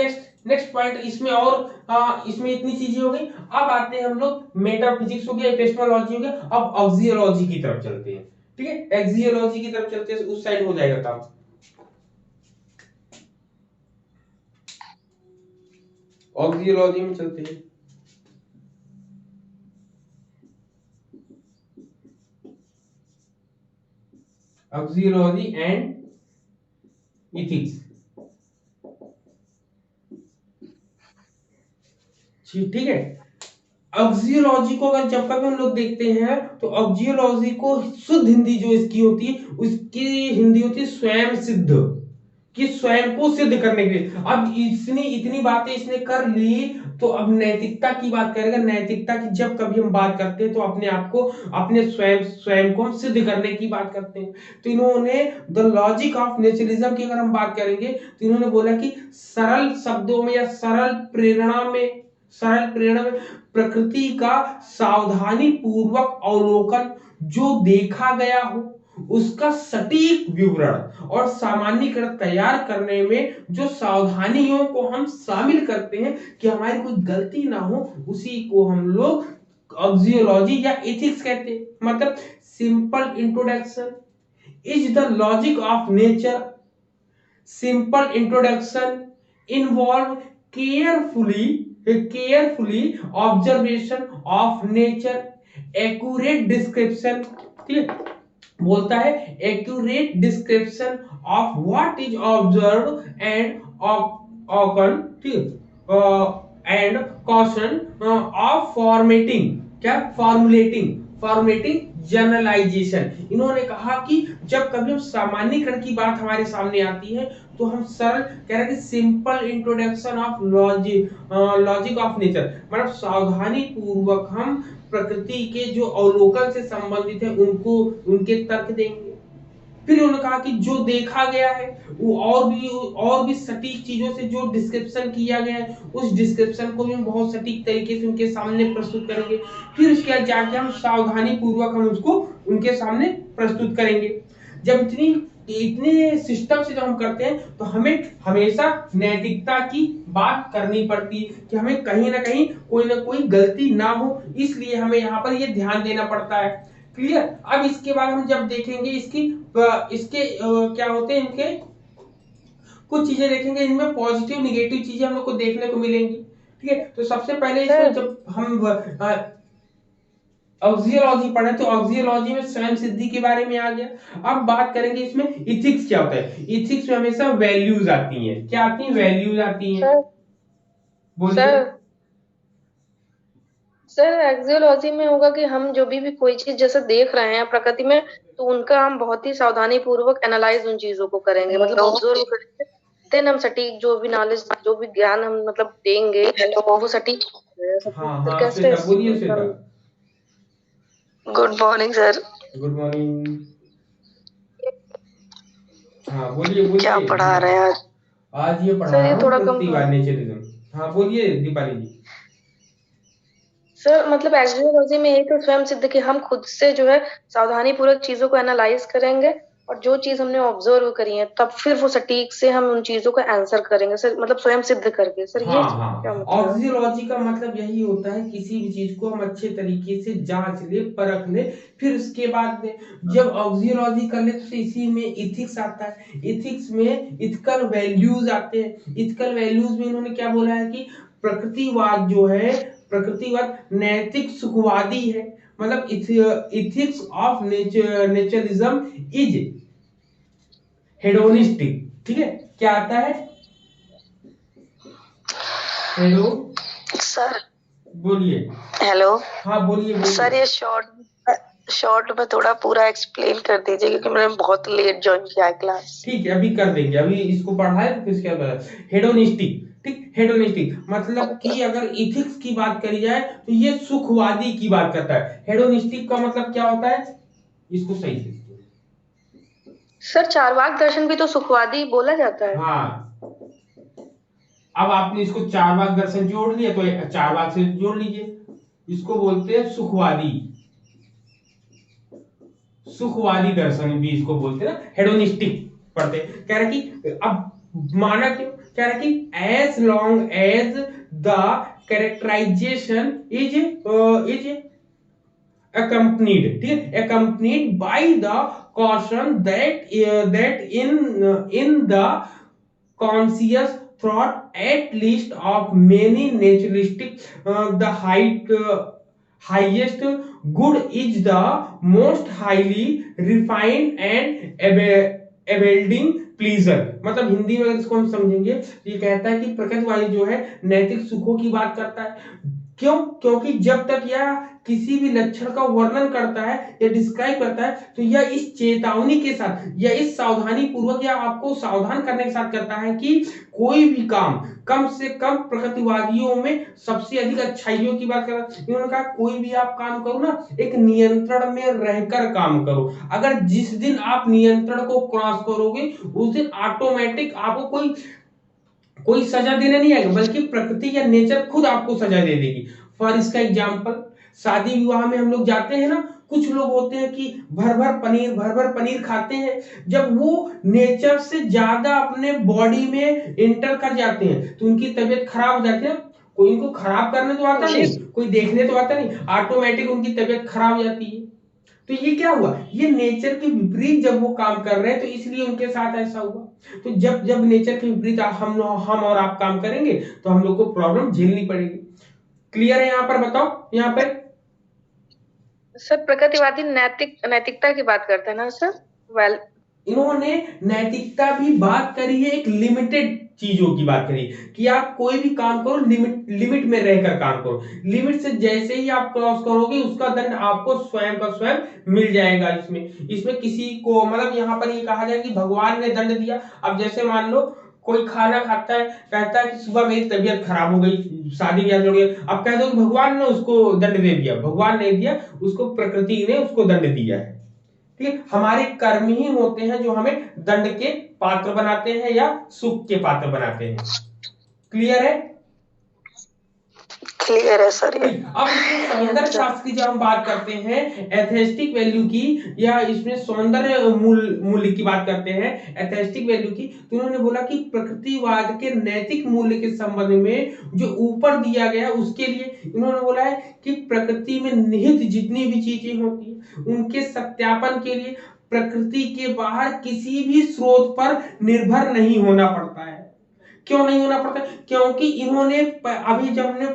नेक्स्ट पॉइंट। इसमें और इसमें इतनी चीजें हो गई। अब आते हैं हम लोग, मेटाफिजिक्स हो गया, एपिस्टेमोलॉजी हो गया, अब ऑक्सियोलॉजी की तरफ चलते हैं। ठीक है, एक्सियोलॉजी की तरफ चलते हैं, उस साइड हो जाएगा काम। ऑक्सियोलॉजी में चलते हैं। ऑक्सियोलॉजी एंड इथिक्स, ठीक है। ऑक्सियोलॉजी को अगर जब कभी हम लोग देखते हैं तो ऑक्सियोलॉजी को शुद्ध हिंदी जो इसकी होती है उसकी हिंदी होती है स्वयं सिद्ध, कि स्वयं को सिद्ध करने के लिए। अब इसने इतनी बातें इसने कर ली तो अब नैतिकता की बात करेगा। नैतिकता की जब कभी हम बात करते हैं तो अपने आप को, अपने स्वयं को हम सिद्ध करने की बात करते हैं। तो इन्होंने द लॉजिक ऑफ नेचुरलिज्म की अगर हम बात करेंगे तो इन्होंने बोला कि सरल शब्दों में या सरल प्रेरणा में प्रकृति का सावधानी पूर्वक अवलोकन जो देखा गया हो उसका सटीक विवरण और सामान्यीकरण तैयार करने में जो सावधानियों को हम शामिल करते हैं कि हमारी कोई गलती ना हो, उसी को हम लोग ऑक्सियोलॉजी या एथिक्स कहते हैं। मतलब simple introduction is the logic of nature. Simple introduction involve carefully observation of nature, accurate description, ठीक है, बोलता है accurate description of what is observed and occurred, ठीक है, and caution of formulating generalisation. इन्होंने कहा कि जब कभी हम सामान्यीकरण की बात हमारे सामने आती है तो हम सरल कह रहे हैं कि simple introduction of logic of nature, मतलब सावधानी पूर्वक हम प्रकृति के जो अवलोकन से संबंधित है उनको उनके तर्क देंगे। फिर उन्होंने कहा कि जो देखा गया है वो और भी सटीक चीजों से जो डिस्क्रिप्शन किया गया है उस डिस्क्रिप्शन को भी हम बहुत सटीक तरीके से उनके सामने प्रस्तुत करेंगे। फिर उसके बाद जाके हम सावधानी पूर्वक हम उसको उनके सामने प्रस्तुत करेंगे। जब इतने सिस्टम से जब हम करते हैं तो हमें हमेशा नैतिकता की बात करनी पड़ती है कि हमें कहीं ना कहीं कोई ना कोई गलती ना हो, इसलिए हमें यहाँ पर ये ध्यान देना पड़ता है। क्लियर। अब इसके बाद हम जब देखेंगे इसके क्या होते हैं, इनके कुछ चीजें देखेंगे, इनमें पॉजिटिव निगेटिव चीजें हम लोग को देखने को मिलेंगी। ठीक है, तो सबसे पहले इसमें जब हम ऑक्सियोलॉजी पढ़े तो ऑक्सियोलॉजी में स्वयं सिद्धि के बारे में आ गया। अब बात करेंगे इसमें इथिक्स क्या होता है। इथिक्स में हमेशा वैल्यूज आती हैं। क्या आती हैं? वैल्यूज आती हैं। बोलिए सर। एक्सियोलॉजी में होगा कि हम जो भी कोई चीज जैसे देख रहे हैं प्रकृति में, तो उनका हम बहुत ही सावधानी पूर्वक एनालाइज उन चीजों को करेंगे, मतलब ऑब्जर्व करेंगे। देन हम सटीक जो भी नॉलेज जो भी ज्ञान हम मतलब देंगे वो सटीक। कैसे बोलिए Shweta. Good morning sir. Good morning. हाँ बोलिए क्या पढ़ा रहे हैं आज? आज ये पढ़ा रहा हूँ प्रकृतिवाद, नेचरिज्म। हाँ बोलिए दीपाली जी। सर मतलब एक्सियोलॉजी में यही तो स्वयं सिद्ध कि हम खुद से जो है सावधानी पूर्वक चीजों को एनालाइज करेंगे और जो चीज हमने ऑब्जर्व करी है तब फिर वो सटीक से हम उन चीजों का आंसर करेंगे सर, मतलब स्वयं सिद्ध करके। सर ये क्या मतलब? ऑक्सियोलॉजी का मतलब यही होता है किसी भी चीज को हम अच्छे तरीके से जांच ले, परख ले, फिर उसके बाद जब ऑक्सियोलॉजी कर ले तो इसी में इथिक्स आता है। इथिक्स में इथिकल वैल्यूज आते हैं। इथिकल वैल्यूज में इन्होंने क्या बोला है कि प्रकृतिवाद जो है, प्रकृतिवाद नैतिक सुखवादी है। मतलब इथिक्स ऑफ नेचरिज्म इज हेडोनिस्टिक। ठीक है, क्या आता है? Hello sir. बोलिए। हेलो। हाँ बोलिए सर ये शॉर्ट में थोड़ा पूरा एक्सप्लेन कर दीजिए क्योंकि मैंने बहुत लेट ज्वाइन किया है क्लास। ठीक है, अभी कर देंगे। अभी इसको पढ़ा है तो फिर क्या बताया। हेडोनिस्टिक। ठीक, हेडोनिस्टिक मतलब कि अगर इथिक्स की बात करी जाए तो ये सुखवादी की बात करता है। हेडोनिस्टिक का मतलब क्या होता है, इसको सही से सर। चारवाक दर्शन भी तो सुखवादी बोला जाता है। हाँ, अब आपने इसको चारवाक दर्शन जोड़ लिया तो चारवाक से जोड़ लीजिए। इसको बोलते हैं सुखवादी। सुखवादी दर्शन भी इसको बोलते हैं ना, हेडोनिस्टिक पढ़ते। कह रहा कि अब माना क्यों, कह रहा कि as long as the characterisation is accompanied, ठीक है, accompanied by the caution that in the conscious thought at least of many naturalistic the highest good is the most highly refined and abiding pleasure। मतलब हिंदी में अगर इसको हम समझेंगे ये कहता है कि प्रकृतिवादी जो है नैतिक सुखों की बात करता है। क्यों? क्योंकि जब तक यह किसी भी लक्षण का वर्णन करता है या डिस्क्राइब करता है तो यह इस चेतावनी के साथ या इस सावधानी पूर्वक या आपको सावधान करने के साथ करता है कि कोई भी काम कम से कम, प्रकृतिवादियों में सबसे अधिक अच्छाइयों की बात कर रहा है। इन्होंने कहा कोई भी आप काम करो ना, एक नियंत्रण में रहकर काम करो। अगर जिस दिन आप नियंत्रण को क्रॉस करोगे उस दिन ऑटोमेटिक आपको कोई सजा देने नहीं आएगा, बल्कि प्रकृति या नेचर खुद आपको सजा दे देगी। फॉर इसका एग्जाम्पल, शादी विवाह में हम लोग जाते हैं ना कुछ लोग होते हैं कि भर भर पनीर खाते हैं, जब वो नेचर से ज्यादा अपने बॉडी में इंटर कर जाते हैं तो उनकी तबीयत खराब हो जाती है। कोई इनको खराब करने तो आता जी नहीं, कोई देखने तो आता नहीं, ऑटोमेटिक उनकी तबीयत खराब हो जाती है। तो ये क्या हुआ, ये नेचर के विपरीत जब वो काम कर रहे हैं तो इसलिए उनके साथ ऐसा हुआ। तो जब जब नेचर के विपरीत हम और आप काम करेंगे तो हम लोग को प्रॉब्लम झेलनी पड़ेगी। क्लियर है यहाँ पर, बताओ यहाँ पे। सर, प्रकृतिवादी नैतिकता की बात करते हैं ना सर? वेल, इन्होंने नैतिकता भी बात करी है, एक लिमिटेड चीजों की बात करी कि आप कोई भी काम करो लिमिट में रहकर काम करो। लिमिट से जैसे ही आप क्रॉस करोगे उसका दंड आपको स्वयं का स्वयं मिल जाएगा। इसमें इसमें किसी को मतलब यहाँ पर ये कहा जाए कि भगवान ने दंड दिया। अब जैसे मान लो कोई खाना खाता है, कहता है कि सुबह मेरी तबीयत खराब हो गई, शादी ब्याह हो गया, अब कह दो कि भगवान ने उसको दंड दे दिया। भगवान नहीं दिया, उसको प्रकृति ने उसको दंड दिया है। ठीक है, हमारे कर्म ही होते हैं जो हमें दंड के पात्र बनाते हैं या सुख के पात्र बनाते हैं। क्लियर है? क्लियर है सर ये। अब इसमें सौंदर्य शास्त्र की जब हम बात करते हैं, एस्थेटिक वैल्यू की, या इसमें सौंदर्य मूल्य की बात करते हैं, एस्थेटिक वैल्यू की, तो उन्होंने बोला कि प्रकृतिवाद के नैतिक मूल्य के संबंध में जो ऊपर दिया गया उसके लिए इन्होंने बोला है कि प्रकृति में निहित जितनी भी चीजें होती है उनके सत्यापन के लिए प्रकृति के बाहर किसी भी स्रोत पर निर्भर नहीं होना पड़ता है। क्यों नहीं होना पड़ता? क्योंकि इन्होंने अभी जब हमने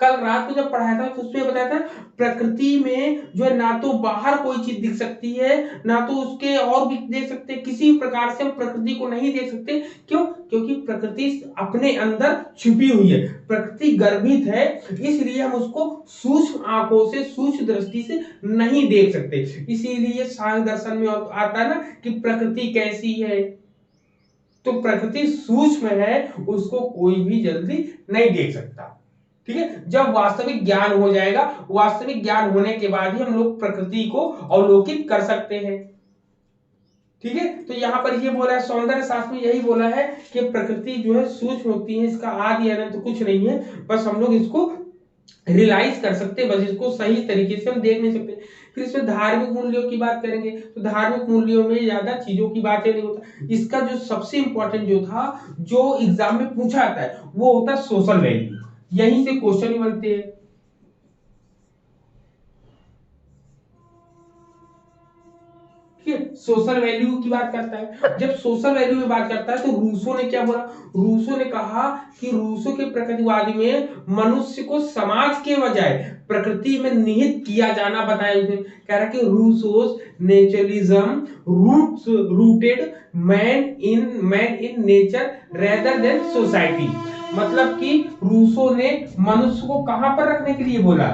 कल रात को जब पढ़ाया था तो उसमें बताया था प्रकृति में जो है ना तो बाहर कोई चीज दिख सकती है ना तो उसके और भी देख सकते, किसी प्रकार से हम प्रकृति को नहीं देख सकते। क्यों? क्योंकि प्रकृति अपने अंदर छुपी हुई है, प्रकृति गर्भित है, इसलिए हम उसको सूक्ष्म आंखों से सूक्ष्म दृष्टि से नहीं देख सकते। इसीलिए सांख्य दर्शन में आता है ना कि प्रकृति कैसी है, तो प्रकृति सूक्ष्म है, उसको कोई भी जल्दी नहीं देख सकता। ठीक है, जब वास्तविक ज्ञान हो जाएगा, वास्तविक ज्ञान होने के बाद ही हम लोग प्रकृति को अवलोकित कर सकते हैं। ठीक है, तो यहाँ पर ये बोला है, सौंदर्य शास्त्र में यही बोला है कि प्रकृति जो है सूक्ष्म होती है, इसका आदि अनंत तो कुछ नहीं है, बस हम लोग इसको रियलाइज कर सकते, बस इसको सही तरीके से हम देख नहीं सकते। फिर इसमें धार्मिक मूल्यों की बात करेंगे तो धार्मिक मूल्यों में ज्यादा चीजों की बातें नहीं होता। इसका जो सबसे इंपॉर्टेंट जो था, जो एग्जाम में पूछा जाता है, वो होता है सोशल वैल्यू। यहीं से क्वेश्चन ही बनते हैं। ठीक है, सोशल वैल्यू की बात करता है। जब सोशल वैल्यू की बात करता है तो रूसो ने क्या बोला? रूसो ने कहा कि रूसो के प्रकृतिवादी में मनुष्य को समाज के बजाय प्रकृति में निहित किया जाना बताया। उसने कह रहा कि Rousseau's naturalism rooted man in nature rather than society. मतलब कि रूसो ने मनुष्य को कहां पर रखने के लिए बोला?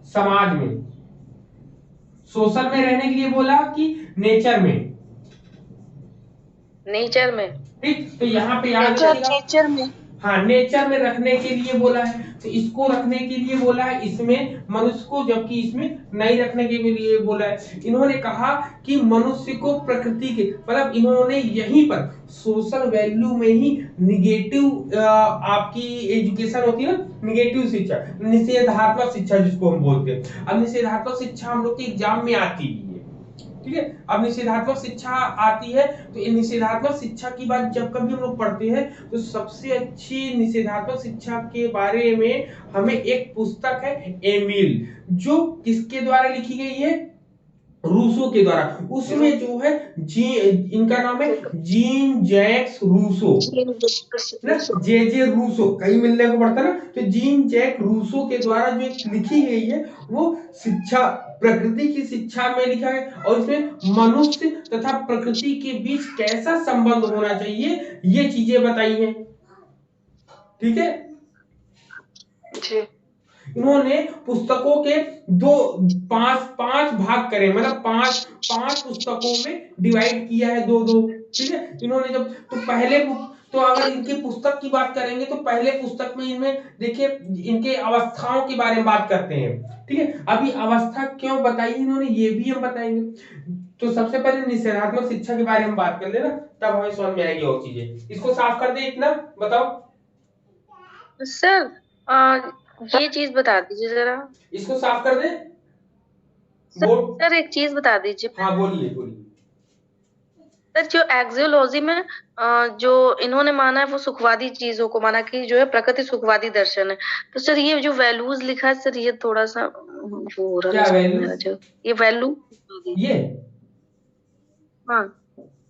समाज में। सोशल में रहने के लिए बोला कि नेचर में? नेचर में। ठीक, तो यहाँ पे याद रखिएगा, नेचर में। हाँ नेचर में रखने के लिए बोला है, तो इसको रखने के लिए बोला है इसमें मनुष्य को, जबकि इसमें नहीं रखने के लिए बोला है। इन्होंने कहा कि मनुष्य को प्रकृति के, मतलब इन्होंने यहीं पर सोशल वैल्यू में ही निगेटिव आपकी एजुकेशन होती है ना, निगेटिव शिक्षा, निषेधात्मक शिक्षा जिसको हम बोलते हैं। अब निषेधात्मक शिक्षा हम लोग के एग्जाम में आती है, ठीक है। अब निषेधात्मक शिक्षा आती है, तो ये निषेधात्मक शिक्षा की बात जब कभी हम लोग पढ़ते हैं तो सबसे अच्छी निषेधात्मक शिक्षा के बारे में हमें एक पुस्तक है एमिल, जो किसके द्वारा लिखी गई है? रूसो के द्वारा। उसमें जो है इनका नाम है जीन जैक्स रूसो ना, जे रूसो कहीं मिलने को पड़ता ना, तो जीन जैक रूसो के द्वारा जो लिखी गई है वो शिक्षा, प्रकृति की शिक्षा में लिखा है, और इसमें मनुष्य तथा प्रकृति के बीच कैसा संबंध होना चाहिए ये चीजें बताई हैं। ठीक है, जी। इन्होंने पुस्तकों के पांच भाग करे, मतलब पांच पुस्तकों में डिवाइड किया है, दो। ठीक है, इन्होंने जब तो अगर इनकी पुस्तक की बात करेंगे तो पहले पुस्तक में इनमें देखिए इनके अवस्थाओं के बारे में बात करते हैं। ठीक है, अभी अवस्था क्यों बताई इन्होंने ये भी हम बताएंगे। तो सबसे पहले निषेधात्मक शिक्षा के बारे में बात कर लेना, तब हमें समझ में आएगी और चीजें। इसको साफ कर दे इतना, बताओ सर, ये चीज बता दीजिए जरा। इसको साफ कर दे बोर्ड। सर एक चीज बता दीजिए। हाँ बोलिए बोलिए। सर जो एक्सियोलॉजी में जो इन्होंने माना है वो सुखवादी चीजों को माना कि जो है प्रकृति सुखवादी दर्शन है। तो सर ये जो वैल्यूज लिखा है सर ये थोड़ा सा वो हो रहा क्या नहीं समझ में आ वैल्यूज? रहा। जो ये वैल्यू ये हाँ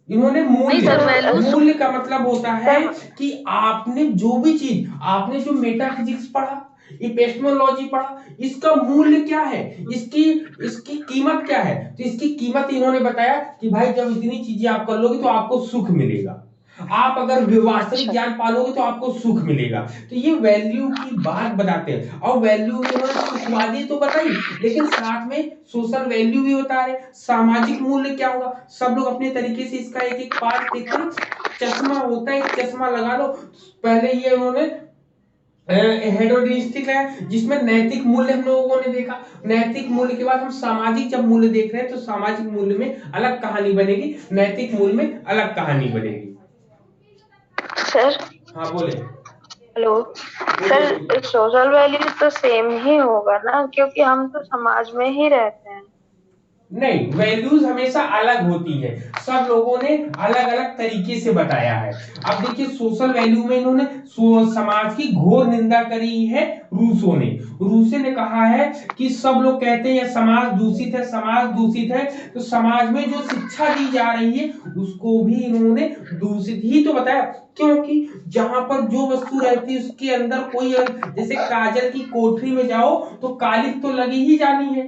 इन्होंने नहीं मूल्य, सर वैल्यू मूल्य का मतलब होता है कि आपने जो भी चीज, आपने जो मेटाफिजिक्स पढ़ा, इपिस्टेमोलॉजी पढ़ा, इसका मूल्य क्या है, इसकी इसकी कीमत क्या है। तो इसकी कीमत इन्होंने बताया कि भाई जब इतनी चीजें आप कर लोगे तो आपको सुख मिलेगा, आप अगर वास्तविक ज्ञान पालोगे तो आपको सुख मिलेगा। तो ये वैल्यू की बात बताते हैं। और वैल्यू में इन्होंने सुखवादी तो बताई, लेकिन साथ में सोशल वैल्यू भी बता रहे। सामाजिक मूल्य क्या होगा, सब लोग अपने तरीके से इसका एक एक पार्ट देखते हैं। चश्मा होता है, चश्मा लगा लो। पहले ये उन्होंने हेडोनिस्टिक है जिसमें नैतिक मूल्य हम लोगों ने देखा। नैतिक मूल्य के बाद हम सामाजिक जब मूल्य देख रहे हैं तो सामाजिक मूल्य में अलग कहानी बनेगी, नैतिक मूल्य में अलग कहानी बनेगी। सर हाँ बोले। हेलो सर सोशल वैल्यू तो सेम ही होगा ना क्योंकि हम तो समाज में ही रहते हैं। नहीं, वैल्यूज हमेशा अलग होती है, सब लोगों ने अलग अलग तरीके से बताया है। अब देखिए सोशल वैल्यू में इन्होंने समाज की घोर निंदा करी है। रूसो ने कहा है कि सब लोग कहते हैं समाज दूषित है, समाज दूषित है। तो समाज में जो शिक्षा दी जा रही है उसको भी इन्होंने दूषित ही तो बताया। क्योंकि जहां पर जो वस्तु रहती है उसके अंदर कोई, जैसे काजल की कोठरी में जाओ तो कालिख तो लगी ही जानी है,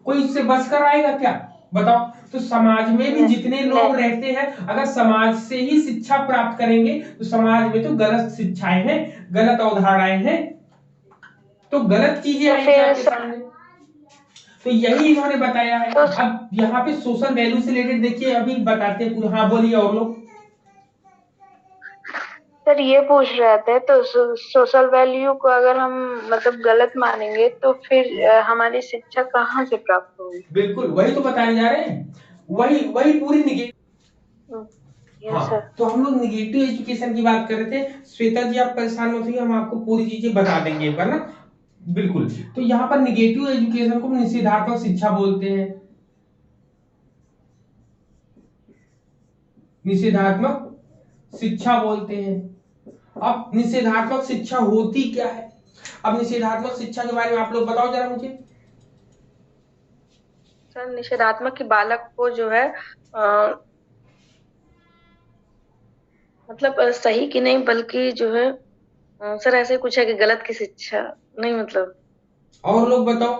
कोई इससे बचकर आएगा क्या, बताओ। तो समाज में भी जितने लोग रहते हैं अगर समाज से ही शिक्षा प्राप्त करेंगे तो समाज में तो गलत शिक्षाएं हैं, गलत अवधारणाएं हैं, तो गलत चीजें आएंगी आपके सामने। तो यही इन्होंने बताया है। अब यहाँ पे सोशल वैल्यू से रिलेटेड देखिए अभी बताते हैं पूरा। हाँ बोलिए और लोग। सर ये पूछ रहे थे तो सोशल वैल्यू को अगर हम मतलब गलत मानेंगे तो फिर हमारी शिक्षा कहाँ से प्राप्त होगी। बिल्कुल वही तो बताने जा रहे हैं, वही वही पूरी निगेटिव। हाँ तो हम लोग निगेटिव एजुकेशन की बात कर रहे थे। श्वेता जी आप परेशान मत होइए, हम आपको पूरी चीजें बता देंगे एक बार ना। बिल्कुल। तो यहाँ पर निगेटिव एजुकेशन को निषेधात्मक शिक्षा बोलते हैं। निषेधात्मक शिक्षा बोलते हैं। अब निषेधात्मक शिक्षा होती क्या है, अब निषेधात्मक शिक्षा के बारे में आप लोग बताओ जरा मुझे। सर निषेधात्मक की बालक को जो है मतलब सही की नहीं बल्कि जो है सर ऐसे कुछ है कि गलत की शिक्षा नहीं मतलब। और लोग बताओ,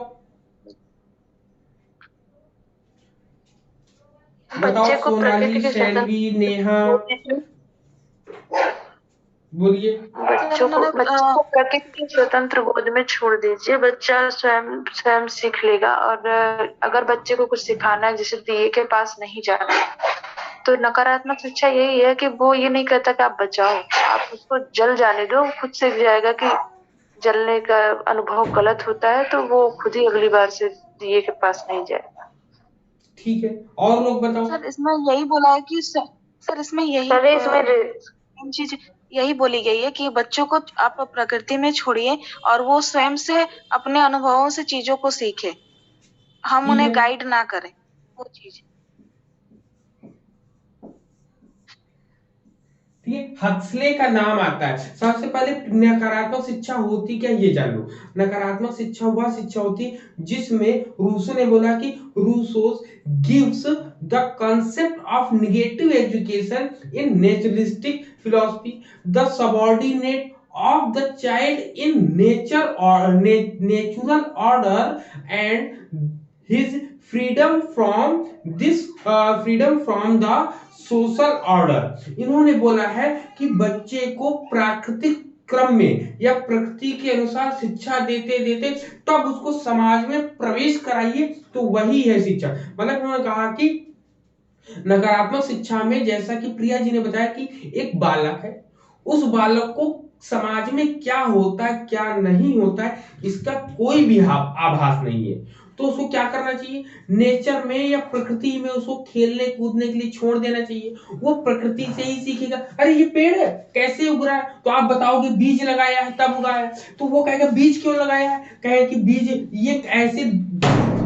बताओ सोनाली, सैनवी, नेहा, बोलिए। बच्चों को प्रकृति की स्वतंत्र गोद में छोड़ दीजिए, बच्चा स्वयं स्वयं सीख लेगा। और अगर बच्चे को कुछ सिखाना है जैसे दिए के पास नहीं जाना तो नकारात्मक शिक्षा यही है कि वो ये नहीं कहता कि आप बचाओ, आप उसको जल जाने दो, खुद सीख जाएगा कि जलने का अनुभव गलत होता है तो वो खुद ही अगली बार से दिए के पास नहीं जाएगा। ठीक है और लोग बताओ। सर इसमें यही बोला है कि सर इसमें चीज यही बोली गई है कि बच्चों को आप प्रकृति में छोड़िए और वो स्वयं से अपने अनुभवों से चीजों को सीखे, हम उन्हें गाइड ना करें वो चीज। ठीक है, हक्सले का नाम आता है। सबसे पहले नकारात्मक शिक्षा होती क्या ये जान लो। नकारात्मक शिक्षा वह शिक्षा होती जिसमें रूसो ने बोला कि Rousseau gives the concept of negative education in naturalistic philosophy, the subordinate of the child in nature or natural order and his freedom from the social order. इन्होंने बोला है कि बच्चे को प्राकृतिक क्रम में या प्रकृति के अनुसार शिक्षा देते देते तब उसको समाज में प्रवेश कराइए तो वही है शिक्षा। मतलब उन्होंने कहा कि नकारात्मक शिक्षा में जैसा कि प्रिया जी ने बताया कि एक बालक है, उस बालक को समाज में क्या होता है क्या नहीं होता है इसका कोई भी आभास नहीं है। तो उसको क्या करना चाहिए, नेचर में या प्रकृति में उसको खेलने कूदने के लिए छोड़ देना चाहिए। वो प्रकृति से ही सीखेगा। अरे ये पेड़ है, कैसे उग रहा है, तो आप बताओगे बीज लगाया है तब उगा है, तो वो कहेगा बीज क्यों लगाया है, कहे कि बीज ये ऐसे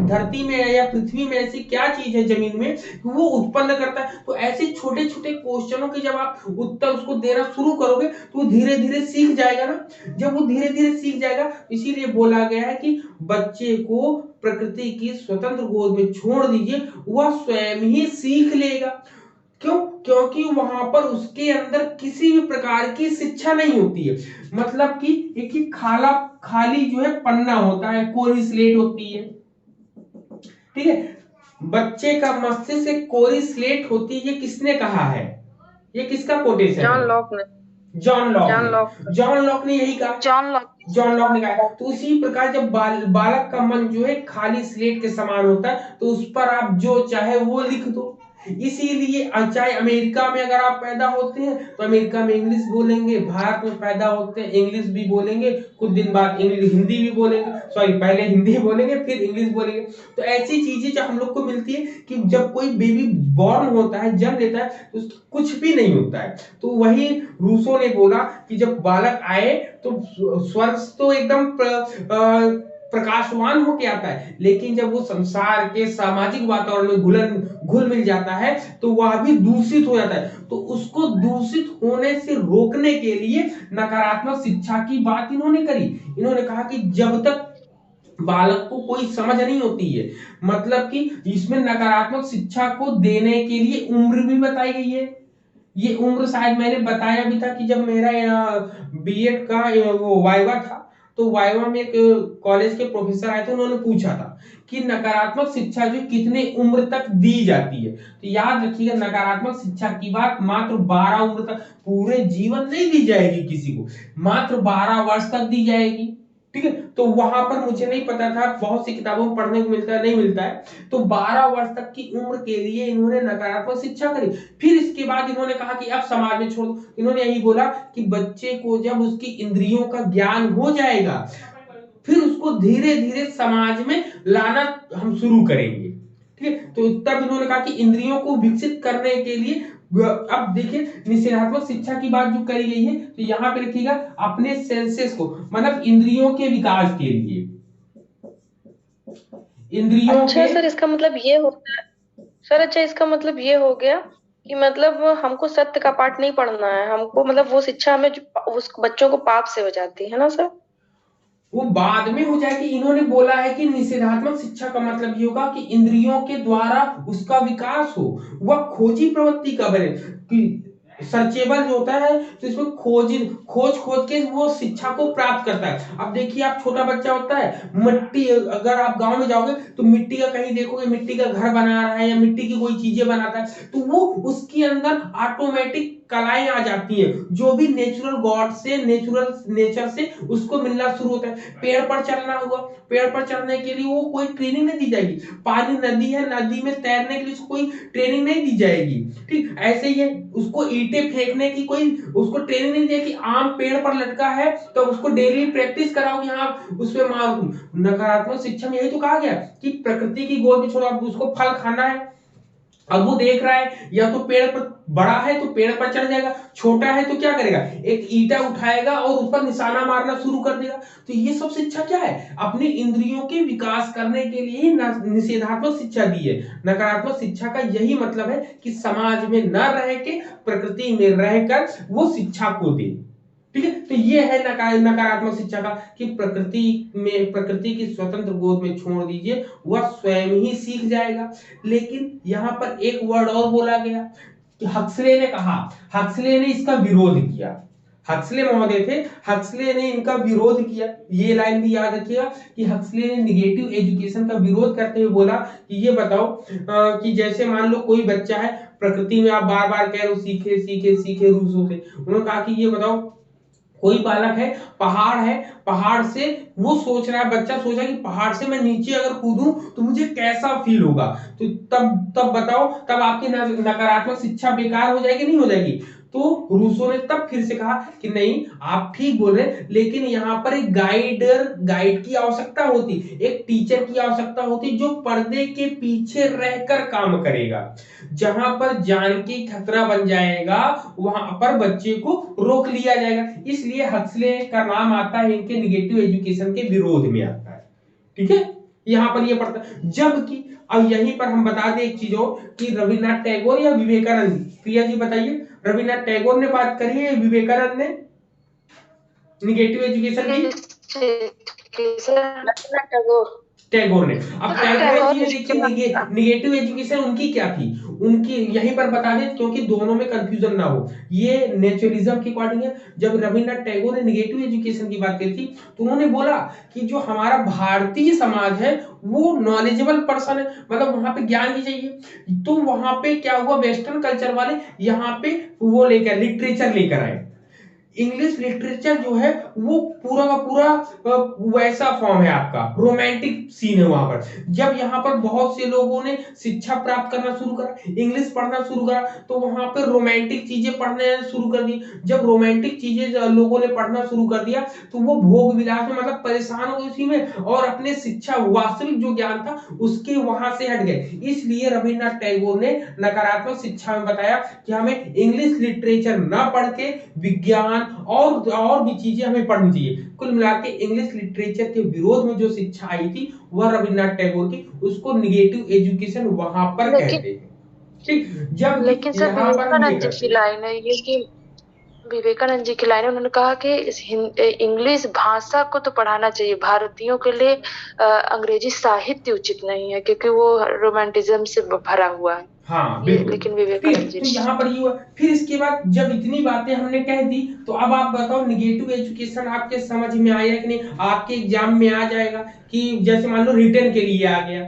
धरती में या पृथ्वी में ऐसी क्या चीज है जमीन में वो उत्पन्न करता है। तो ऐसे छोटे छोटे क्वेश्चनों के जब आप उत्तर उसको देना शुरू करोगे तो वो धीरे धीरे सीख जाएगा ना। जब वो धीरे धीरे सीख जाएगा, इसीलिए बोला गया है कि बच्चे को प्रकृति की स्वतंत्र गोद में छोड़ दीजिए, वह स्वयं ही सीख लेगा। क्यों? क्योंकि वहां पर उसके अंदर किसी भी प्रकार की शिक्षा नहीं होती है। मतलब कि एक ही खाली जो है पन्ना होता है, कोरी स्लेट होती है, ठीक है। बच्चे का मस्तिष्क एक कोरी स्लेट होती है, ये किसने कहा है, ये किसका कोटेशन है? जॉन लॉक ने। जॉन लॉक ने यही कहा। जॉन लॉक ने कहा। तो उसी प्रकार जब बालक का मन जो है खाली स्लेट के समान होता है, तो उस पर आप जो चाहे वो लिख दो। इसीलिए चाहे अमेरिका में अगर आप पैदा होते हैं तो अमेरिका में इंग्लिश बोलेंगे, भारत में पैदा होते हैं इंग्लिश भी बोलेंगे, कुछ दिन बाद इंग्लिश हिंदी भी बोलेंगे, सॉरी पहले हिंदी बोलेंगे फिर इंग्लिश बोलेंगे। तो ऐसी चीजें जब हम लोग को मिलती है कि जब कोई बेबी बॉर्न होता है, जन्म लेता है, तो कुछ भी नहीं होता है। तो वही रूसो ने बोला कि जब बालक आए तो स्वर्ग तो एकदम प्रकाशवान होके आता है, लेकिन जब वो संसार के सामाजिक वातावरण में घुल मिल जाता है तो वह भी दूषित हो जाता है। तो उसको दूषित होने से रोकने के लिए नकारात्मक शिक्षा की बात इन्होंने करी। इन्होंने कहा कि जब तक बालक को कोई समझ नहीं होती है, मतलब कि इसमें नकारात्मक शिक्षा को देने के लिए उम्र भी बताई गई है। ये उम्र शायद मैंने बताया भी था कि जब मेरा बीएड का वो वाइवा था, तो वाइवा में एक कॉलेज के प्रोफेसर आए थे, उन्होंने पूछा था कि नकारात्मक शिक्षा जो कितने उम्र तक दी जाती है। तो याद रखिएगा, नकारात्मक शिक्षा की बात मात्र 12 उम्र तक, पूरे जीवन नहीं दी जाएगी किसी को, मात्र 12 वर्ष तक दी जाएगी, ठीक है। तो वहां पर मुझे नहीं पता था, बहुत सी किताबों में पढ़ने को मिलता है, नहीं मिलता है। तो 12 वर्ष तक की उम्र के लिए इन्होंने नकारात्मक शिक्षा करी। फिर इसके बाद इन्होंने कहा कि अब समाज में छोड़ दो। इन्होंने यही बोला कि बच्चे को जब उसकी इंद्रियों का ज्ञान हो जाएगा, फिर उसको धीरे धीरे समाज में लाना हम शुरू करेंगे, ठीक है। तो तब इन्होंने कहा कि इंद्रियों को विकसित करने के लिए, अब देखिए निषेधात्मक शिक्षा की बात जो करी गई है, तो यहाँ पे लिखिएगा अपने सेंसेस को, मतलब इंद्रियों के विकास के लिए, इंद्रियों अच्छा सर, इसका मतलब ये हो गया सर, अच्छा इसका मतलब ये हो गया कि मतलब हमको सत्य का पाठ नहीं पढ़ना है, हमको मतलब वो शिक्षा हमें उस बच्चों को पाप से बचाती है ना सर? वो बाद में हो जाएगी। इन्होंने बोला है कि निषेधात्मक शिक्षा का मतलब ये होगा कि इंद्रियों के द्वारा उसका विकास हो, वह खोजी प्रवृत्ति का बने, कि सर्चेबल जो होता है तो इसमें खोज के वो शिक्षा को प्राप्त करता है। अब देखिए, आप छोटा बच्चा होता है, मिट्टी, अगर आप गांव में जाओगे तो मिट्टी का कहीं देखोगे, मिट्टी का घर बना रहा है या मिट्टी की कोई चीजें बनाता है, तो वो उसके अंदर ऑटोमेटिक कलाएं आ जाती हैं, जो भी नेचुरल गॉड से, नेचर से उसको मिलना शुरू होता है। पेड़ पर चढ़ना हुआ, पेड़ पर चढ़ने के लिए वो कोई ट्रेनिंग नहीं दी जाएगी। पानी, नदी है, नदी में तैरने के लिए उसको कोई ट्रेनिंग नहीं दी जाएगी, ठीक। ऐसे ही है, उसको ईंटें फेंकने की कोई उसको ट्रेनिंग नहीं दी कि आम पेड़ पर लटका है तो उसको डेली प्रैक्टिस कराओगे, हाँ उस पे मारो। नकारात्मक शिक्षा में यही तो कहा गया कि प्रकृति की गोद में छोड़ो, अब उसको फल खाना है। अब वो देख रहा है, या तो पेड़ पर बड़ा है तो पेड़ पर चढ़ जाएगा, छोटा है तो क्या करेगा, एक ईंटा उठाएगा और उस पर निशाना मारना शुरू कर देगा। तो ये सब शिक्षा क्या है, अपने इंद्रियों के विकास करने के लिए निषेधात्मक शिक्षा दी है। नकारात्मक शिक्षा का यही मतलब है कि समाज में न रह के प्रकृति में रहकर वो शिक्षा को दे, ठीक है। तो ये है नकारात्मक शिक्षा का कि प्रकृति की स्वतंत्र गोद में छोड़ दीजिए, वह स्वयं ही सीख जाएगा। लेकिन यहाँ पर एक वर्ड और बोला गया कि हक्सले ने कहा, हक्सले ने इसका विरोध किया, हक्सले महोदय थे, हक्सले ने इनका विरोध किया। ये लाइन भी याद रखिएगा कि हक्सले ने निगेटिव एजुकेशन का विरोध करते हुए बोला कि ये बताओ कि जैसे मान लो कोई बच्चा है, प्रकृति में आप बार बार कह रहे हो सीखे सीखे सीखे रूसों से, उन्होंने कहा कि ये बताओ कोई बालक है, पहाड़ से वो सोच रहा है, बच्चा सोचा कि पहाड़ से मैं नीचे अगर कूदूं तो मुझे कैसा फील होगा, तो तब बताओ, तब आपकी नकारात्मक शिक्षा बेकार हो जाएगी, नहीं हो जाएगी? तो रूसो ने तब फिर से कहा कि नहीं, आप ठीक बोल रहे हैं, लेकिन यहाँ पर एक गाइड की आवश्यकता होती, एक टीचर की आवश्यकता होती जो पर्दे के पीछे रहकर काम करेगा। जहां पर जान की खतरा बन जाएगा वहां पर बच्चे को रोक लिया जाएगा। इसलिए हक्सले का नाम आता है इनके निगेटिव एजुकेशन के विरोध में आता है। ठीक है, यहां पर ये पड़ता है। जबकि अब यहीं पर हम बता दें एक चीज और कि रविन्द्रनाथ टैगोर या विवेकानंद, प्रिया जी बताइए, रविन्द्रनाथ टैगोर ने बात करी है, विवेकानंद ने निगेटिव एजुकेशन की? टैगोर ने। अब टैगोर जी देखिए निगेटिव एजुकेशन उनकी क्या थी, उनकी यहीं पर बता दें क्योंकि दोनों में कंफ्यूजन ना हो। ये नेचुरलिज्म के अकॉर्डिंग है। जब रविन्द्रनाथ टैगोर ने निगेटिव एजुकेशन की बात करी थी तो उन्होंने बोला कि जो हमारा भारतीय समाज है वो नॉलेजेबल पर्सन है, मतलब वहां पे ज्ञान ही चाहिए। तो वहां पे क्या हुआ, वेस्टर्न कल्चर वाले यहाँ पे वो लेकर लिटरेचर लेकर आए। इंग्लिश लिटरेचर जो है वो पूरा का पूरा वैसा फॉर्म है, आपका रोमांटिक सीन है वहां पर। जब यहाँ पर बहुत से लोगों ने शिक्षा प्राप्त करना शुरू करा, इंग्लिश पढ़ना शुरू करा, तो वहां पर रोमांटिक चीजें पढ़ने शुरू कर दी। जब रोमांटिक चीजें लोगों ने पढ़ना शुरू कर दिया तो वो भोग विलास में मतलब परेशान हो गए उसी में, और अपने शिक्षा वास्तविक जो ज्ञान था उसके वहां से हट गए। इसलिए रविन्द्रनाथ टैगोर ने नकारात्मक शिक्षा में बताया कि हमें इंग्लिश लिटरेचर न पढ़ के विज्ञान और भी चीजें हमें पढ़नी चाहिए। कुल मिलाकर के इंग्लिश लिटरेचर के विरोध में जो शिक्षा आई थी वह रविन्द्रनाथ टैगोर की, उसको निगेटिव एजुकेशन वहां पर कहते हैं। ठीक, जब लेकिन सर विवेकानंद जी की लाइन है ये कि विवेकानंद जी की लाइन, उन्होंने कहा कि इंग्लिश भाषा को तो पढ़ाना चाहिए, भारतीयों के लिए अंग्रेजी साहित्य उचित नहीं है क्योंकि वो रोमांटिज्म से भरा हुआ है। हाँ बिल्कुल। लेकिन विवेकानंद जी तो यहाँ पर ये हुआ। फिर इसके बाद जब इतनी बातें हमने कह दी तो अब आप बताओ निगेटिव एजुकेशन आपके समझ में आया कि नहीं? आपके एग्जाम में आ जाएगा कि जैसे मान लो रिटर्न के लिए आ गया,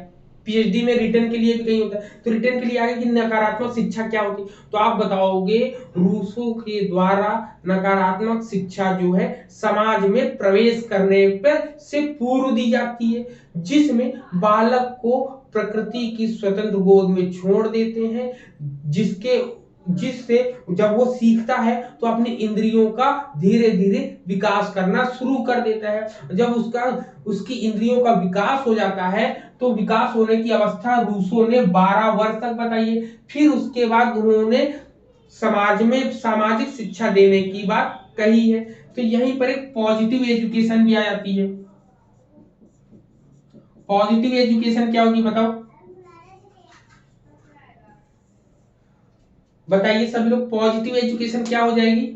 पीएचडी में रिटर्न के लिए भी कहीं होता है, तो रिटर्न के लिए आ गया कि नकारात्मक शिक्षा क्या होती, तो आप बताओगे रूसो के द्वारा नकारात्मक शिक्षा जो है समाज में प्रवेश करने पर से पूर्व दी जाती है, जिसमें बालक को प्रकृति की स्वतंत्र गोद में छोड़ देते हैं, जिससे जब वो सीखता है तो अपनी इंद्रियों का धीरे धीरे विकास करना शुरू कर देता है। जब उसकी इंद्रियों का विकास हो जाता है तो विकास होने की अवस्था रूसो ने 12 वर्ष तक बताई है। फिर उसके बाद उन्होंने समाज में सामाजिक शिक्षा देने की बात कही है। तो यहीं पर एक पॉजिटिव एजुकेशन भी आ जाती है। पॉजिटिव एजुकेशन क्या होगी बताओ, बताइए सभी लोग, पॉजिटिव एजुकेशन क्या हो जाएगी?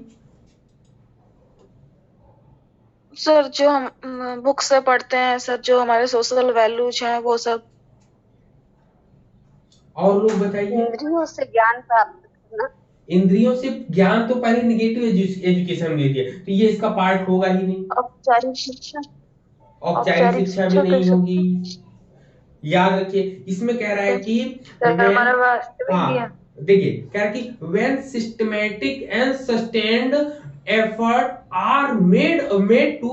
सर जो हम बुक से पढ़ते हैं सर, जो हमारे सोशल वैल्यूज हैं वो सब। और लोग बताइए। इंद्रियों से ज्ञान प्राप्त करना। इंद्रियों से ज्ञान तो पहले निगेटिव एजुकेशन में दिया, तो ये इसका पार्ट होगा ही नहीं। औपचारिक शिक्षा, औपचारिक शिक्षा भी नहीं होगी। याद रखिए, इसमें कह रहा है कि देखिए कह रहा है कि when systematic and sustained effort are made to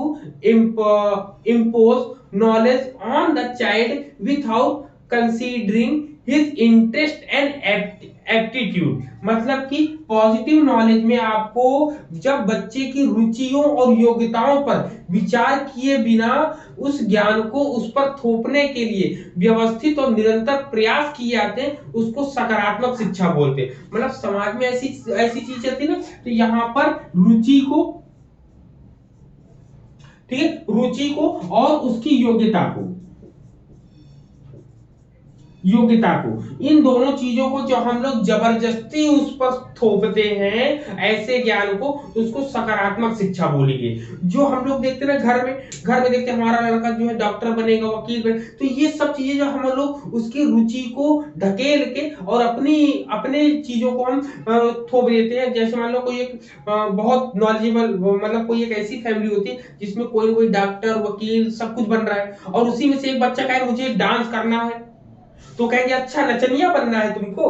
impose knowledge on the child without considering his interest and aptitude, मतलब कि पॉजिटिव नॉलेज में आपको जब बच्चे की रुचियों और योग्यताओं पर विचार किए बिना उस ज्ञान को उस पर थोपने के लिए व्यवस्थित और निरंतर प्रयास किए जाते हैं, उसको सकारात्मक शिक्षा बोलते हैं। मतलब समाज में ऐसी चीज चलती है ना, तो यहाँ पर रुचि को, ठीक है, रुचि को और उसकी योग्यता को, इन दोनों चीजों को जो हम लोग जबरदस्ती उस पर थोपते हैं ऐसे ज्ञान को, तो उसको सकारात्मक शिक्षा बोलेंगे। जो हम लोग देखते हैं घर में देखते हैं हमारा लड़का जो है डॉक्टर बनेगा, वकील बनेगा, तो ये सब चीजें जो हम लोग उसकी रुचि को ढकेल के और अपने चीजों को हम थोप देते हैं। जैसे मान लो कोई एक बहुत नॉलेजेबल, मतलब कोई एक ऐसी फैमिली होती है जिसमें कोई कोई डॉक्टर वकील सब कुछ बन रहा है, और उसी में से एक बच्चा कहे मुझे डांस करना है, तो कहेंगे अच्छा नचनिया बनना है तुमको।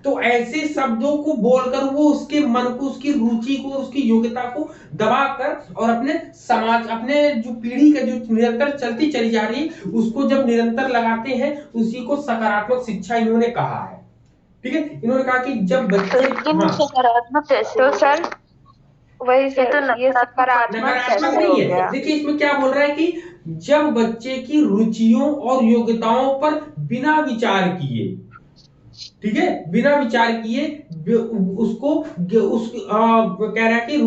तो ऐसे शब्दों को बोलकर वो उसके मन को, उसकी रुचि को, उसकी योग्यता को दबाकर और अपने समाज, अपने जो पीढ़ी का जो निरंतर चलती चली जा रही है उसको जब निरंतर लगाते हैं, उसी को सकारात्मक शिक्षा इन्होंने कहा है। ठीक है। इन्होंने कहा कि जब बच्चे, हाँ, सकारात्मक कैसे तो हो सर गया? वही ये तो सर, ये सकारात्मक नकारात्मक कैसे हो नहीं है। गया? देखिए इसमें क्या बोल रहा है कि जब बच्चे की रुचियों और योग्यताओं पर बिना विचार किए, ठीक है, बिना विचार किए उसको कह रहा है कि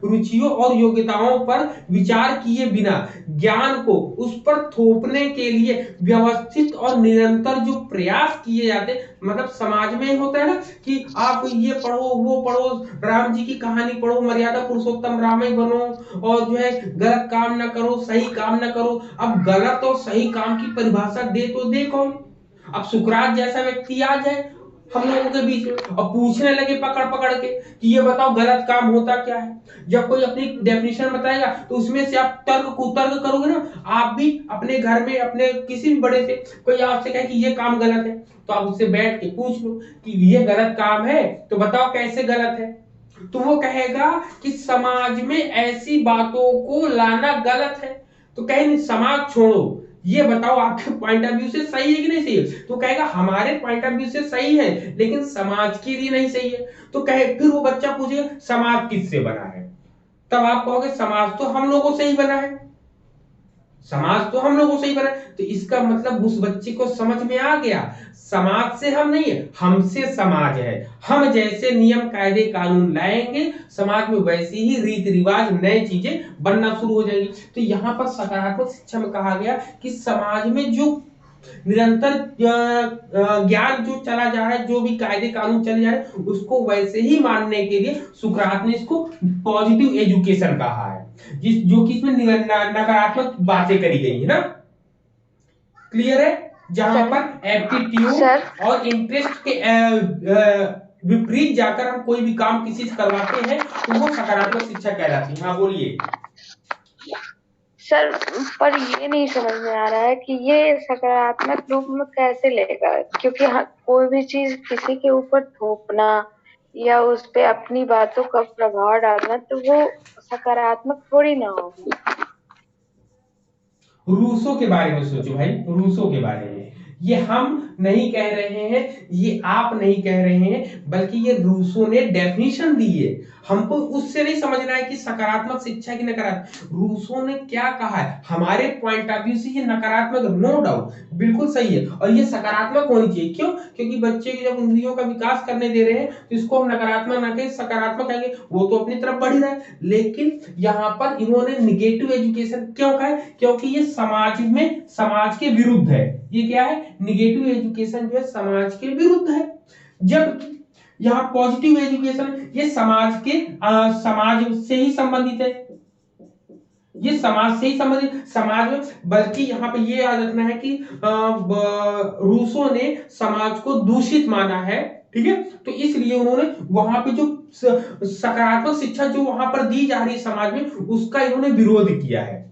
रुचियों और योग्यताओं पर विचार किए बिना ज्ञान को उस पर थोपने के लिए व्यवस्थित और निरंतर जो प्रयास किए जाते, मतलब समाज में होता है ना कि आप ये पढ़ो वो पढ़ो, राम जी की कहानी पढ़ो, मर्यादा पुरुषोत्तम रामायण बनो, और जो है गलत काम ना करो, सही काम ना करो। अब गलत और सही काम की परिभाषा दे तो दे कौन? अब सुकरात जैसा व्यक्ति आ जाए हम लोगों के बीच में और पूछने लगे पकड़ पकड़ के कि ये बताओ गलत काम होता क्या है। जब कोई अपनी डेफिनेशन बताएगा तो उसमें से आप तर्क कुतर्क करोगे ना। आप भी अपने घर में अपने किसी भी बड़े से कोई आपसे कहे कि ये काम गलत है, तो आप उससे बैठ के पूछ लो कि ये गलत काम है तो बताओ कैसे गलत है। तो वो कहेगा कि समाज में ऐसी बातों को लाना गलत है। तो कहे नहीं समाज छोड़ो, ये बताओ आपके पॉइंट ऑफ व्यू से सही है कि नहीं सही है। तो कहेगा हमारे पॉइंट ऑफ व्यू से सही है लेकिन समाज के लिए नहीं सही है। तो कहे फिर वो बच्चा पूछेगा समाज किससे बना है, तब आप कहोगे समाज तो हम लोगों से ही बना है, समाज तो हम लोगों से ही बना है। तो इसका मतलब उस बच्चे को समझ में आ गया समाज से हम नहीं है, हमसे समाज है। हम जैसे नियम कायदे कानून लाएंगे समाज में वैसी ही रीति रिवाज नई चीजें बनना शुरू हो जाएगी। तो यहाँ पर सकारात्मक शिक्षा में कहा गया कि समाज में जो निरंतर ज्ञान जो चला जा रहा है, जो भी कायदे कानून चले जा रहे हैं उसको वैसे ही मानने के लिए सुकरात ने इसको पॉजिटिव एजुकेशन कहा है, जिस जो कि इसमें नकारात्मक बातें करी गई है ना। क्लियर है? जहां पर एप्टीट्यूड और इंटरेस्ट के विपरीत जाकर हम कोई भी काम किसी से करवाते हैं तो वो सकारात्मक शिक्षा कहलाती है। हाँ बोलिए सर, पर ये नहीं समझ में आ रहा है कि ये सकारात्मक रूप में कैसे लेगा, क्योंकि कोई भी चीज किसी के ऊपर थोपना या उस पे अपनी बातों का प्रभाव डालना तो वो सकारात्मक थोड़ी ना होगी। रूसो के बारे में सोचो भाई, रूसो के बारे में। ये हम नहीं कह रहे हैं, ये आप नहीं कह रहे हैं, बल्कि ये रूसो ने डेफिनेशन दी है। हमको उससे नहीं समझना है कि सकारात्मक शिक्षा की नकारात्मक। रूसो ने क्या कहा है हमारे पॉइंट ऑफ व्यू से ये नकारात्मक, नो डाउट बिल्कुल सही है, और ये सकारात्मक होनी चाहिए। क्यों? क्योंकि बच्चे की जब इंद्रियों का विकास करने दे रहे हैं तो इसको हम नकारात्मक ना कहें सकारात्मक कहेंगे, वो तो अपनी तरफ बढ़ ही रहा है। लेकिन यहाँ पर इन्होंने निगेटिव एजुकेशन क्यों कहा है? क्योंकि ये समाज में समाज के विरुद्ध है। ये क्या है? निगेटिव एजुकेशन जो है समाज के विरुद्ध है, जबकि यहाँ पॉजिटिव एजुकेशन ये समाज के समाज से ही संबंधित है, ये समाज से ही संबंधित समाज में। बल्कि यहाँ पे ये याद रखना है कि रूसो ने समाज को दूषित माना है, ठीक है। तो इसलिए उन्होंने वहां पे जो सकारात्मक शिक्षा जो वहां पर दी जा रही है समाज में उसका इन्होंने विरोध किया है।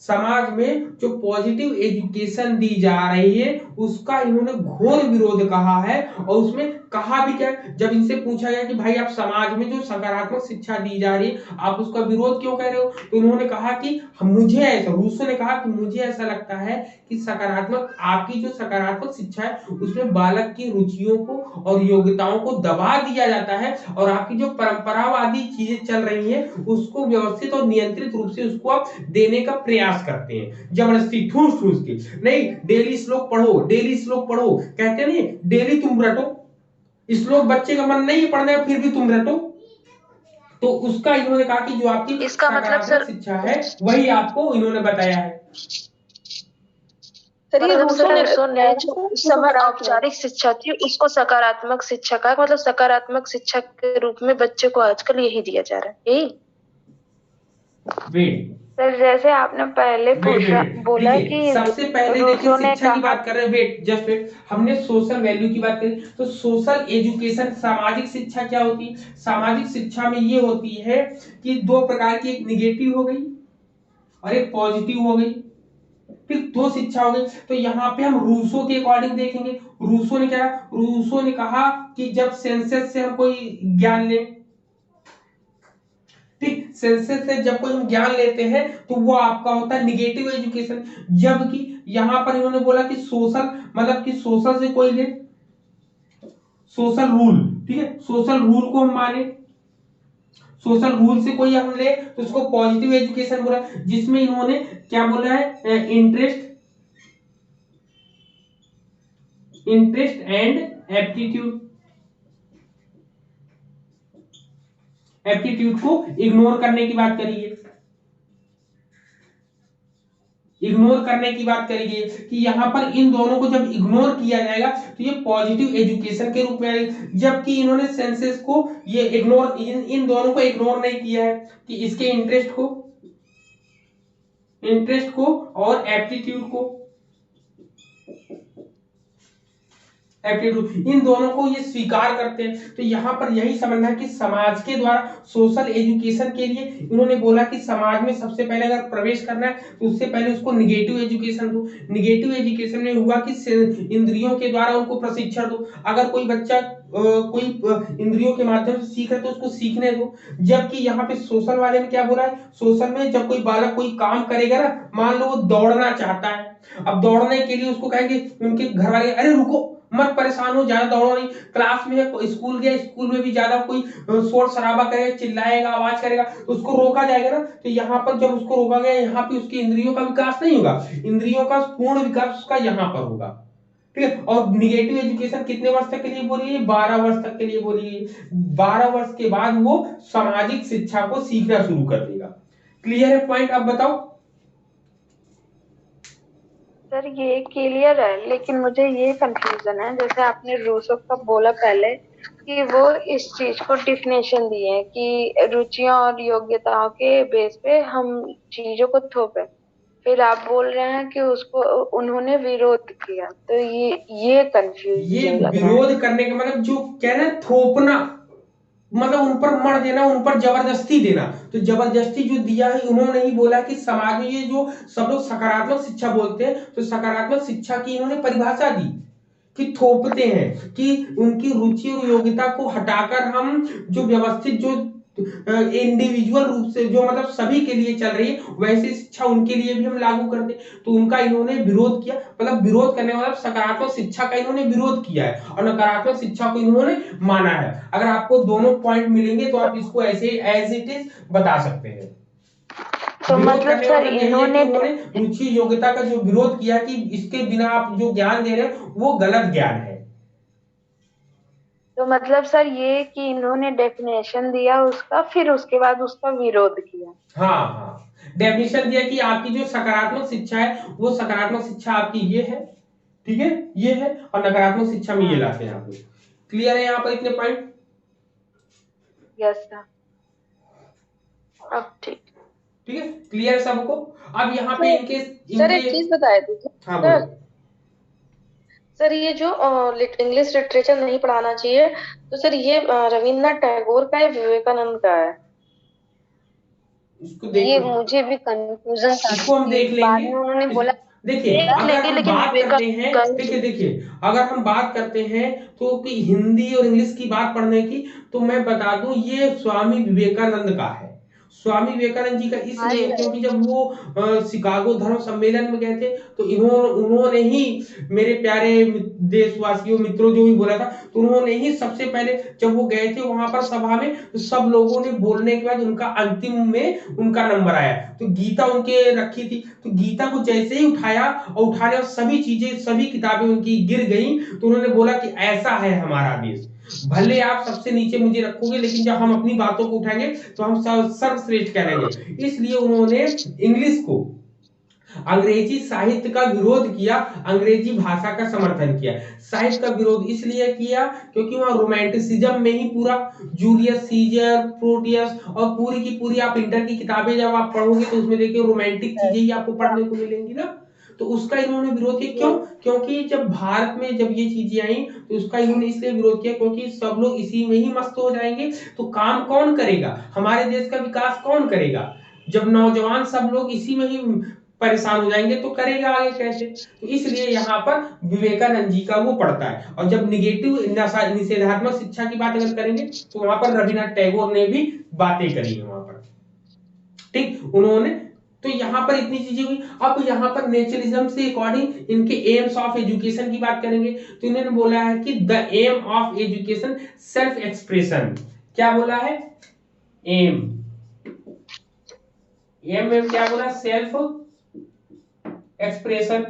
समाज में जो पॉजिटिव एजुकेशन दी जा रही है उसका इन्होंने घोर विरोध कहा है। और उसमें कहा भी क्या, जब इनसे पूछा गया कि भाई आप समाज में जो सकारात्मक शिक्षा दी जा रही है आप उसका विरोध क्यों कर रहे हो, तो उन्होंने कहा कि मुझे ऐसा, रूसो ने कहा कि मुझे ऐसा लगता है कि सकारात्मक आपकी जो सकारात्मक शिक्षा है उसमें बालक की रुचियों को और योग्यताओं को दबा दिया जाता है, और आपकी जो परंपरावादी चीजें चल रही है उसको व्यवस्थित और नियंत्रित रूप से उसको आप देने का प्रयास करते हैं, जबरदस्ती ठूस ठूस के। नहीं, डेली श्लोक पढ़ो, डेली श्लोक पढ़ो, कहते नहीं डेली तुम रटो श्लोक, बच्चे का मन नहीं पढ़ने फिर भी तुम रटो। तो उसका इन्होंने कहा कि जो आपकी इसका मतलब सर शिक्षा है वही आपको इन्होंने बताया है। सर ये रूसो ने जो उस समय औपचारिक शिक्षा थी उसको सकारात्मक शिक्षा का, मतलब सकारात्मक शिक्षा के रूप में बच्चे को आजकल यही दिया जा रहा है, यही। वेट सर जैसे आपने पहले बोला कि सबसे पहले देखिए शिक्षा की बात कर रहे हैं, वेट जस्ट वेट, हमने सोशल वैल्यू की बात करी। तो सोशल एजुकेशन सामाजिक शिक्षा क्या होती है? सामाजिक शिक्षा में ये होती है कि दो प्रकार की, एक निगेटिव हो गई और एक पॉजिटिव हो गई, फिर दो शिक्षा हो गई। तो यहाँ पे हम रूसो के अकॉर्डिंग देखेंगे। रूसो ने क्या, रूसो ने कहा कि जब सेंसस से हम कोई ज्ञान ले, ठीक, सेंसस से जब कोई हम ज्ञान लेते हैं तो वो आपका होता है निगेटिव एजुकेशन। जबकि यहां पर इन्होंने बोला कि सोशल, मतलब कि सोशल से कोई ले, सोशल रूल, ठीक है, सोशल रूल को हम माने, सोशल रूल से कोई हम ले तो उसको पॉजिटिव एजुकेशन बोला, जिसमें इन्होंने क्या बोला है, इंटरेस्ट एंड एप्टीट्यूड, एप्टीट्यूड को इग्नोर करने की बात करी है, इग्नोर करने की बात करी गई कि यहां पर इन दोनों को जब इग्नोर किया जाएगा तो ये पॉजिटिव एजुकेशन के रूप में आएगा, जबकि इन्होंने सेंसेस को ये इग्नोर, इन दोनों को इग्नोर नहीं किया है कि इसके इंटरेस्ट को और एप्टीट्यूड को, एप्टीट्यूड इन दोनों को ये स्वीकार करते हैं। तो यहाँ पर यही समझना है कि समाज के द्वारा सोशल एजुकेशन के लिए इन्होंने बोला कि समाज में सबसे पहले अगर प्रवेश करना है तो उससे पहले उसको निगेटिव एजुकेशन दो। निगेटिव एजुकेशन में हुआ कि इंद्रियों के द्वारा उनको प्रशिक्षण दो। अगर कोई बच्चा कोई इंद्रियों के माध्यम से सीख रहा है तो उसको सीखने दो। जबकि यहाँ पे सोशल वाले में क्या बोला है, सोशल में जब कोई बालक कोई काम करेगा ना, मान लो वो दौड़ना चाहता है, अब दौड़ने के लिए उसको कहेंगे उनके घर वाले, अरे रुको मत परेशान हो, ज्यादा दौड़ो नहीं, क्लास में है, स्कूल गया, स्कूल में भी ज्यादा कोई शोर शराबा करेगा, चिल्लाएगा, आवाज करेगा तो उसको रोका जाएगा ना। तो यहाँ पर जब उसको रोका गया, यहाँ पे उसकी इंद्रियों का विकास नहीं होगा, इंद्रियों का पूर्ण विकास उसका यहाँ पर होगा, ठीक है। और निगेटिव एजुकेशन कितने वर्ष तक के लिए बोली है, 12 वर्ष तक के लिए बोली है। 12 वर्ष के बाद वो सामाजिक शिक्षा को सीखना शुरू कर देगा। क्लियर है पॉइंट? अब बताओ। सर ये क्लियर है, लेकिन मुझे ये कंफ्यूजन है, जैसे आपने रूसो का बोला पहले कि वो इस चीज को डिफिनेशन दिए हैं कि रुचियां और योग्यताओं के बेस पे हम चीजों को थोपे, फिर आप बोल रहे हैं कि उसको उन्होंने विरोध किया, तो ये ये कंफ्यूजिंग लग रहा है। विरोध करने का मतलब जो कह रहे हैं थोपना, मतलब उन पर मर देना, उन पर जबरदस्ती देना। तो जबरदस्ती जो दिया है, उन्होंने ही बोला कि समाज में ये जो सब लोग सकारात्मक शिक्षा बोलते हैं, तो सकारात्मक शिक्षा की इन्होंने परिभाषा दी कि थोपते हैं, कि उनकी रुचि और योग्यता को हटाकर हम जो व्यवस्थित, जो इंडिविजुअल रूप से जो मतलब सभी के लिए चल रही है, वैसी शिक्षा उनके लिए भी हम लागू करते। तो उनका इन्होंने विरोध किया, मतलब विरोध करने वाला सकारात्मक शिक्षा का इन्होंने विरोध किया है और नकारात्मक शिक्षा को इन्होंने माना है। अगर आपको दोनों पॉइंट मिलेंगे तो आप इसको ऐसे एज इट इज बता सकते हैं। तो विरोध मतलब करने का सर मतलब यही है कि इन्होंने रुचि योग्यता का जो विरोध किया कि इसके बिना आप जो ज्ञान दे रहे हैं वो गलत ज्ञान है। तो मतलब सर ये कि इन्होंने डेफिनेशन दिया उसका, फिर उसके बाद उसका विरोध किया। हाँ हाँ, डेफिनेशन दिया कि आपकी जो सकारात्मक शिक्षा है वो सकारात्मक शिक्षा आपकी ये है, ठीक है, ये है, और नकारात्मक शिक्षा में ये लाते हैं आप लोग। क्लियर है यहाँ पर इतने पॉइंट? यस सर, अब ठीक है, क्लियर सबको? अब यहाँ पे इनके सर एक चीज बताए थे हाँ सर, बोलो। सर ये जो इंग्लिश लिटरेचर नहीं पढ़ाना चाहिए, तो सर ये रविन्द्रनाथ टैगोर का है, विवेकानंद का है? इसको ये देखो, मुझे भी कंफ्यूजन था, इसको हम देख बाद लेंगे। में उन्होंने बोला देखिए अगर हम बात करते हैं, देखिए अगर हम बात करते हैं तो कि हिंदी और इंग्लिश की बात पढ़ने की, तो मैं बता दूं ये स्वामी विवेकानंद का है। स्वामी विवेकानंद जी का इसलिए क्योंकि जब वो शिकागो धर्म सम्मेलन में गए थे तो उन्होंने ही, मेरे प्यारे देशवासियों मित्रों, जो भी बोला था, तो उन्होंने ही सबसे पहले जब वो गए थे वहां पर सभा में, तो सब लोगों ने बोलने के बाद उनका अंतिम में उनका नंबर आया, तो गीता उनके रखी थी, तो गीता को जैसे ही उठाया और उठाने और सभी चीजें, सभी किताबें उनकी गिर गई, तो उन्होंने बोला कि ऐसा है हमारा देश, भले आप सबसे नीचे मुझे रखोगे लेकिन जब हम अपनी बातों को उठाएंगे तो हम सर्वश्रेष्ठ कहेंगे। इसलिए उन्होंने इंग्लिश को, अंग्रेजी साहित्य का विरोध किया, अंग्रेजी भाषा का समर्थन किया। साहित्य का विरोध इसलिए किया क्योंकि वहां रोमांटिसिज्म में ही पूरा जूलियस सीजर, प्रोटियस और पूरी की पूरी, आप इंटर की किताबें जब आप पढ़ोगे तो उसमें देखिए रोमांटिक चीजें ही आपको पढ़ने को मिलेंगी ना, तो उसका इन्होंने विरोध किया। क्यों? क्योंकि जब भारत में जब ये चीजें आई तो उसका इन्होंने इसलिए विरोध किया क्योंकि सब लोग इसी में ही मस्त हो जाएंगे, तो काम कौन करेगा, हमारे देश का विकास कौन करेगा, जब नौजवान सब लोग इसी में ही परेशान हो जाएंगे तो करेगा आगे कैसे। तो इसलिए यहाँ पर विवेकानंद जी का वो पड़ता है। और जब निगेटिव निषेधात्मक शिक्षा की बात अगर करेंगे तो वहां पर रविन्द्रनाथ टैगोर ने भी बातें करी है वहां पर, ठीक। उन्होंने तो यहाँ पर इतनी चीजें हुई। अब यहाँ पर नेचुरलिज्म से अकॉर्डिंग इनके एम्स ऑफ एजुकेशन की बात करेंगे, तो इन्होंने बोला है कि the aim of education self expression. क्या बोला है? एम में क्या बोला? Self expression.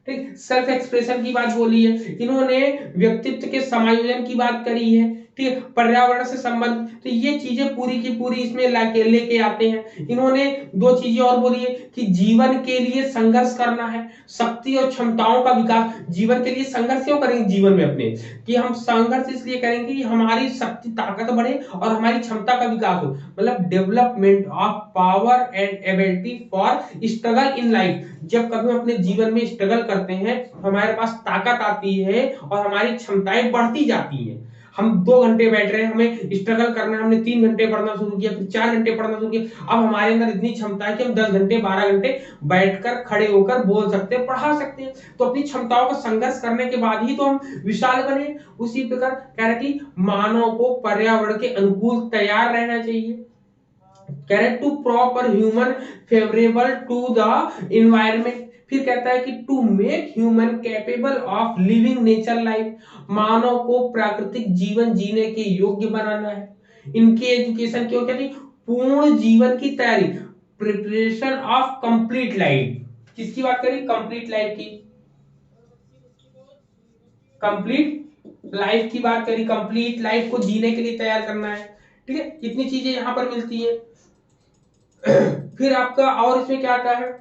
ठीक, सेल्फ एक्सप्रेशन की बात बोली है इन्होंने, व्यक्तित्व के समायोजन की बात करी है, ठीक है, पर्यावरण से संबंधित, तो ये चीजें पूरी की पूरी इसमें लेके आते हैं। इन्होंने दो चीजें और बोली है कि जीवन के लिए संघर्ष करना है, शक्ति और क्षमताओं का विकास। जीवन के लिए संघर्ष क्यों करेंगे जीवन में अपने, कि हम संघर्ष इसलिए करेंगे कि हमारी शक्ति ताकत बढ़े और हमारी क्षमता का विकास हो, मतलब development of power and ability for struggle in life. जब कभी हम अपने जीवन में स्ट्रगल करते हैं हमारे पास ताकत आती है और हमारी क्षमताएं बढ़ती जाती हैं। हम 2 घंटे बैठ रहे हैं, हमें स्ट्रगल करना है, हमने 3 घंटे पढ़ना शुरू किया, फिर 4 घंटे पढ़ना शुरू किया, अब हमारे अंदर इतनी क्षमता है कि हम 10 घंटे 12 घंटे बैठकर खड़े होकर बोल सकते हैं, पढ़ा सकते हैं। तो अपनी क्षमताओं का संघर्ष करने के बाद ही तो हम विशाल बने। उसी प्रकार कह रहे कि मानव को पर्यावरण के अनुकूल तैयार रहना चाहिए, कह रहे to proper human favourable to the environment. फिर कहता है कि to make human capable of living nature life, मानव को प्राकृतिक जीवन जीने के योग्य बनाना है। इनके एजुकेशन क्यों कहती? पूर्ण जीवन की तैयारी, प्रिपरेशन ऑफ कंप्लीट लाइफ। किसकी बात करी? कंप्लीट लाइफ की, कंप्लीट लाइफ की बात करी, कंप्लीट लाइफ को जीने के लिए तैयार करना है, ठीक है। कितनी चीजें यहां पर मिलती है। फिर आपका और इसमें क्या आता है,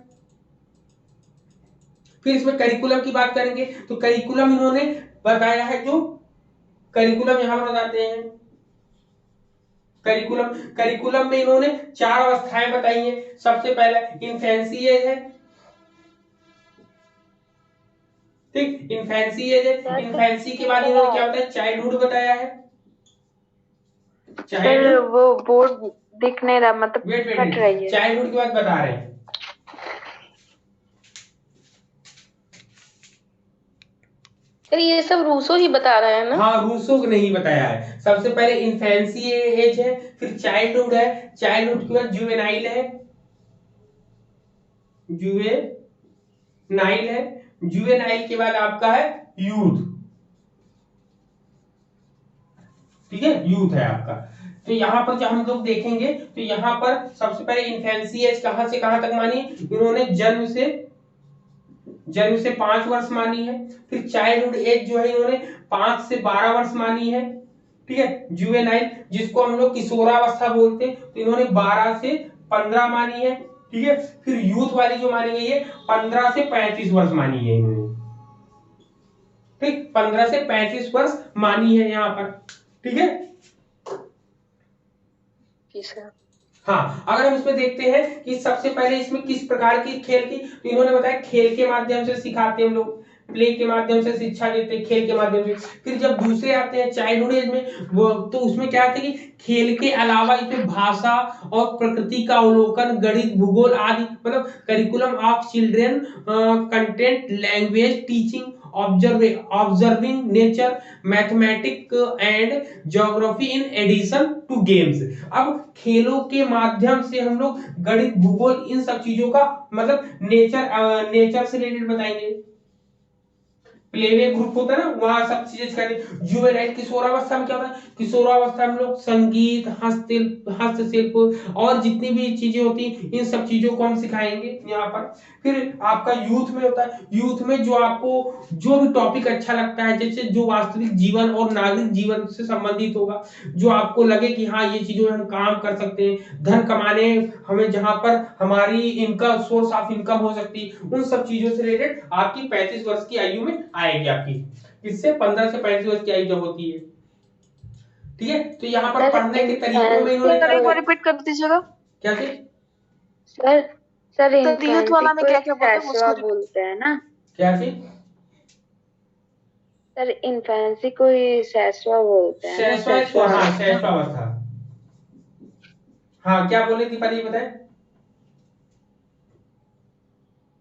फिर इसमें करिकुलम की बात करेंगे, तो करिकुलम इन्होंने बताया है, जो करिकुलम यहां पर बताते हैं, करिकुलम में इन्होंने 4 अवस्थाएं बताई हैं। सबसे पहला इन्फेंसी एज है, ठीक, इन्फेंसी एज है। इन्फेंसी के बाद इन्होंने क्या बताया? चाइल्डहुड बताया है। सर वो बोर्ड दिख नहीं रहा, मतलब फट रही है। चाइल्डहुड की बात बता रहे हैं। सर ये सब रूसो ही बता रहे हैं ना? हाँ, रूसो को नहीं बताया है। सबसे पहले इन्फेंसी एज है, फिर चाइल्डहुड है, चाइल्डहुड के बाद जुवेनाइल है, जुवेनाइल है, जुवेनाइल के बाद आपका है यूथ, ठीक है, यूथ है आपका। तो यहाँ पर जब हम लोग देखेंगे तो यहाँ पर सबसे पहले इन्फेंसी एज कहां से कहां तक मानी? इन्होंने जन्म से 5 वर्ष मानी है। फिर चाइल्डहुड एज जो है इन्होंने 5 से 12 वर्ष मानी है, ठीक है। जुवेनाइल जिसको हम लोग किशोरावस्था बोलते हैं, तो इन्होंने 12 से 15 मानी है, ठीक है। फिर यूथ वाली जो मानी गई है 15 से 35 वर्ष मानी है इन्होंने, ठीक, 15 से 35 वर्ष मानी है यहाँ पर, ठीक है। हाँ, अगर हम इसमें देखते हैं कि सबसे पहले इसमें किस प्रकार की खेल की, तो इन्होंने बताया खेल के माध्यम से सिखाते हैं हम लोग, प्ले के माध्यम से शिक्षा देते हैं, खेल के माध्यम से। फिर जब दूसरे आते हैं चाइल्डहुड एज में, वो तो उसमें क्या आते हैं कि खेल के अलावा इसमें भाषा और प्रकृति का अवलोकन, गणित, भूगोल आदि, मतलब curriculum of children content, language teaching, observing nature, mathematic and geography in addition to games. अब खेलों के माध्यम से हम लोग गणित, भूगोल, इन सब चीजों का मतलब नेचर से रिलेटेड बताएंगे। प्लेवे ग्रुप होता है ना, वहां सब चीजें सिखाते। जुवेनाइल किशोरावस्था में क्या होता है? किशोरावस्था में लोग संगीत, हस्तशिल्प और जितनी भी चीजें होती इन सब चीजों को हम सिखाएंगे यहाँ पर। फिर आपका यूथ में होता है, यूथ में जो आपको जो भी टॉपिक अच्छा लगता है, जैसे जो वास्तविक जीवन और नागरिक जीवन से संबंधित होगा, जो आपको लगे कि हाँ ये चीजों में हम काम कर सकते हैं, धन कमाने हमें जहां पर हमारी इनकम, सोर्स ऑफ इनकम हो सकती है, उन सब चीजों से रिलेटेड आपकी 35 वर्ष की आयु में आएगी आपकी। इससे 15 से 35 वर्ष की आयु जब होती है, ठीक है। तो यहाँ पर पढ़ने के तरीकों में इन्होंने एक बार रिपीट कर दीजिएगा। क्या चीज? सर यूथ वाला में क्या क्या बोलते हैं ना? क्या चीज? सर इन्फेंसी को ही सैसवा बोलते हैं ना? सैसवावस्था। हाँ, क्या बोले दीपाली, बताए?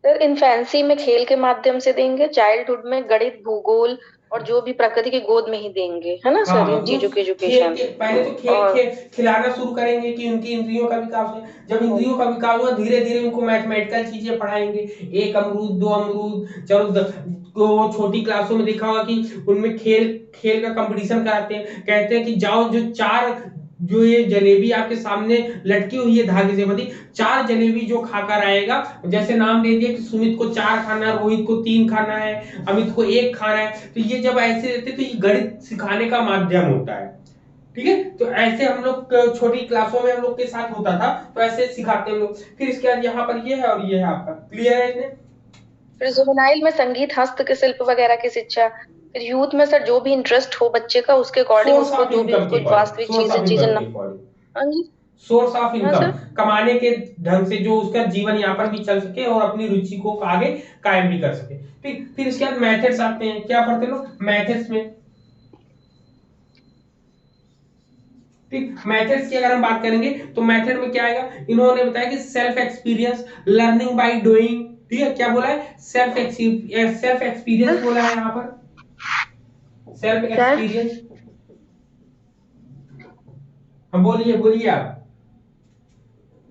तो इन्फेंसी में खेल के माध्यम से देंगे, चाइल्डहुड में गणित, भूगोल, और जो भी प्रकृति की गोद में ही देंगे, है ना सर, इन चीजों की एजुकेशन। पहले तो खेल और खिलाना शुरू करेंगे कि उनकी इंद्रियों का विकास हो। जब इंद्रियों का विकास हुआ, धीरे धीरे उनको मैथमेटिकल चीजें पढ़ाएंगे, एक अमरूद, दो अमरूद, चलो को छोटी क्लासों में देखा होगा कि उनमें खेल खेल का कंपटीशन कराते हैं, कहते हैं कि जाओ जो ये जलेबी आपके सामने लटकी हुई है धागे से बंधी, 4 जलेबी जो खाकर आएगा, जैसे नाम दे दिया कि सुमित को 4 खाना है, रोहित को 3 खाना है, अमित को 1 खाना है, तो ये जब ऐसे रहते तो ये गणित सिखाने का माध्यम होता है। ठीक है, तो ऐसे हम लोग छोटी क्लासों में हम लोग के साथ होता था, तो ऐसे सिखाते हैं लोग। फिर इसके बाद यहाँ पर ये है और ये है आपका, क्लियर है इन्हें? फिर जुवेनाइल में संगीत, हस्तशिल्प वगैरह की शिक्षा। फिर यूथ में सर जो भी इंटरेस्ट हो बच्चे का, उसके अकॉर्डिंग सोर्स उसको ऑफ जो भी इनकम के उसको अकॉर्डिंग, वास्तविक सोर्स ऑफ चीजें इनकम ना। के अकॉर्डिंग, हाँ जी। सोर्स ऑफ हाँ इनकम सर। कमाने के ढंग से जो उसका जीवन यापन भी चल सके और अपनी रुचि को आगे कायम भी कर सके। ठीक, फिर इसके बाद मेथड्स आते हैं। क्या पढ़ते हैं लोग मेथड्स में? ठीक, मेथड्स की अगर हम बात करेंगे तो मेथड में क्या आएगा, इन्होंने बताया कि self experience, learning by doing. ठीक है, क्या बोला है? सेल्फ एक्सपीरियंस बोला है यहाँ पर, सेल्फ एक्सपीरियंस। हम बोलिए बोलिए आप।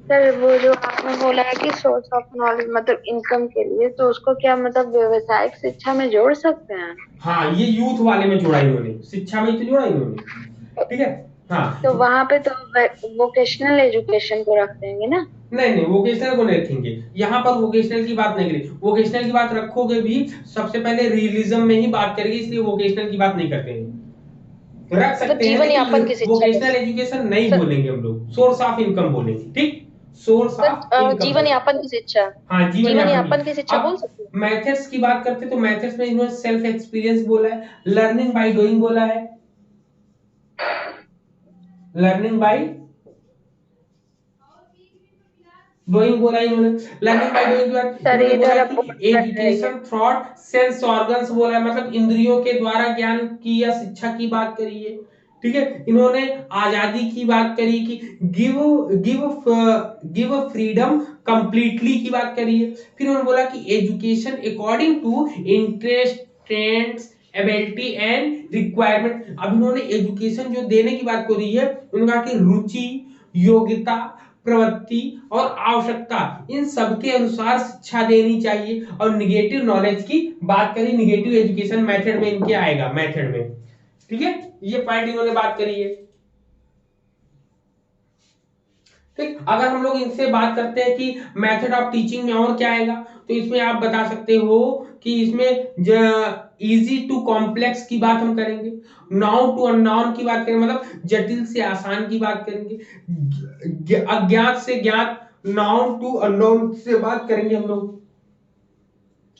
सर वो जो आपने बोला है कि सोर्स ऑफ नॉलेज मतलब इनकम के लिए, तो उसको क्या मतलब व्यवसायिक शिक्षा में जोड़ सकते हैं? हाँ, ये यूथ वाले में जोड़ा इन्होंने, शिक्षा में तो जोड़ा इन्होंने। ठीक है, हाँ। तो वहां पे तो वोकेशनल एजुकेशन को रख देंगे ना? नहीं वोकेशनल को नहीं रखेंगे, यहाँ पर वोकेशनल की बात नहीं करेंगे। वोकेशनल की बात रखोगे भी, सबसे पहले रियलिज्म में ही बात करेंगे, इसलिए वोकेशनल की बात नहीं करते हैं। रख सकते हैं जीवन यापन की लेकिन शिक्षा वोकेशनल एजुकेशन नहीं बोलेंगे हम लोग, सोर्स ऑफ इनकम बोलेंगे। ठीक, सोर्स ऑफ सर, इनकम। जीवन यापन की शिक्षा। हाँ, जीवन जीवन यापन यापन की। की शिक्षा बोल अब सकते हैं। मेथड्स की बात करते तो मेथड्स में इन्होंने सेल्फ एक्सपीरियंस बोला है, लर्निंग बाय डूइंग बोला है, लर्निंग बाय डूइंग बोला इन्होंने। लर्निंग बाय डूइंग के बाद सर इन्होंने बोला इधर कि अपोज कर रही है। एजुकेशन थ्रॉट सेंस ऑर्गन्स बोला है, मतलब इंद्रियों के द्वारा ज्ञान की या शिक्षा की बात करी है। ठीक है, इन्होंने आजादी की बात करी कि गिव गिव फ्रीडम कंप्लीटली की बात करी है। फिर उन्होंने बोला कि education according to interest, trends, ability and requirement. अब इन्होंने एजुकेशन जो देने की बात करी है, उन्होंने कहा कि रुचि, योग्यता, प्रवृत्ति और आवश्यकता, इन सबके अनुसार शिक्षा देनी चाहिए। और निगेटिव नॉलेज की बात करी, निगेटिव एजुकेशन मेथड में इनके आएगा, मेथड में। ठीक है, ये पॉइंट इन्होंने बात करी है। ठीक, अगर हम लोग इनसे बात करते हैं कि मेथड ऑफ टीचिंग में और क्या आएगा, तो इसमें आप बता सकते हो कि इसमें इजी टू कॉम्प्लेक्स की बात हम करेंगे, नाउन टू अननोन की बात करेंगे, मतलब जटिल से आसान की बात करेंगे, अज्ञात से ज्ञात, नाउन टू अननोन से बात करेंगे हम लोग।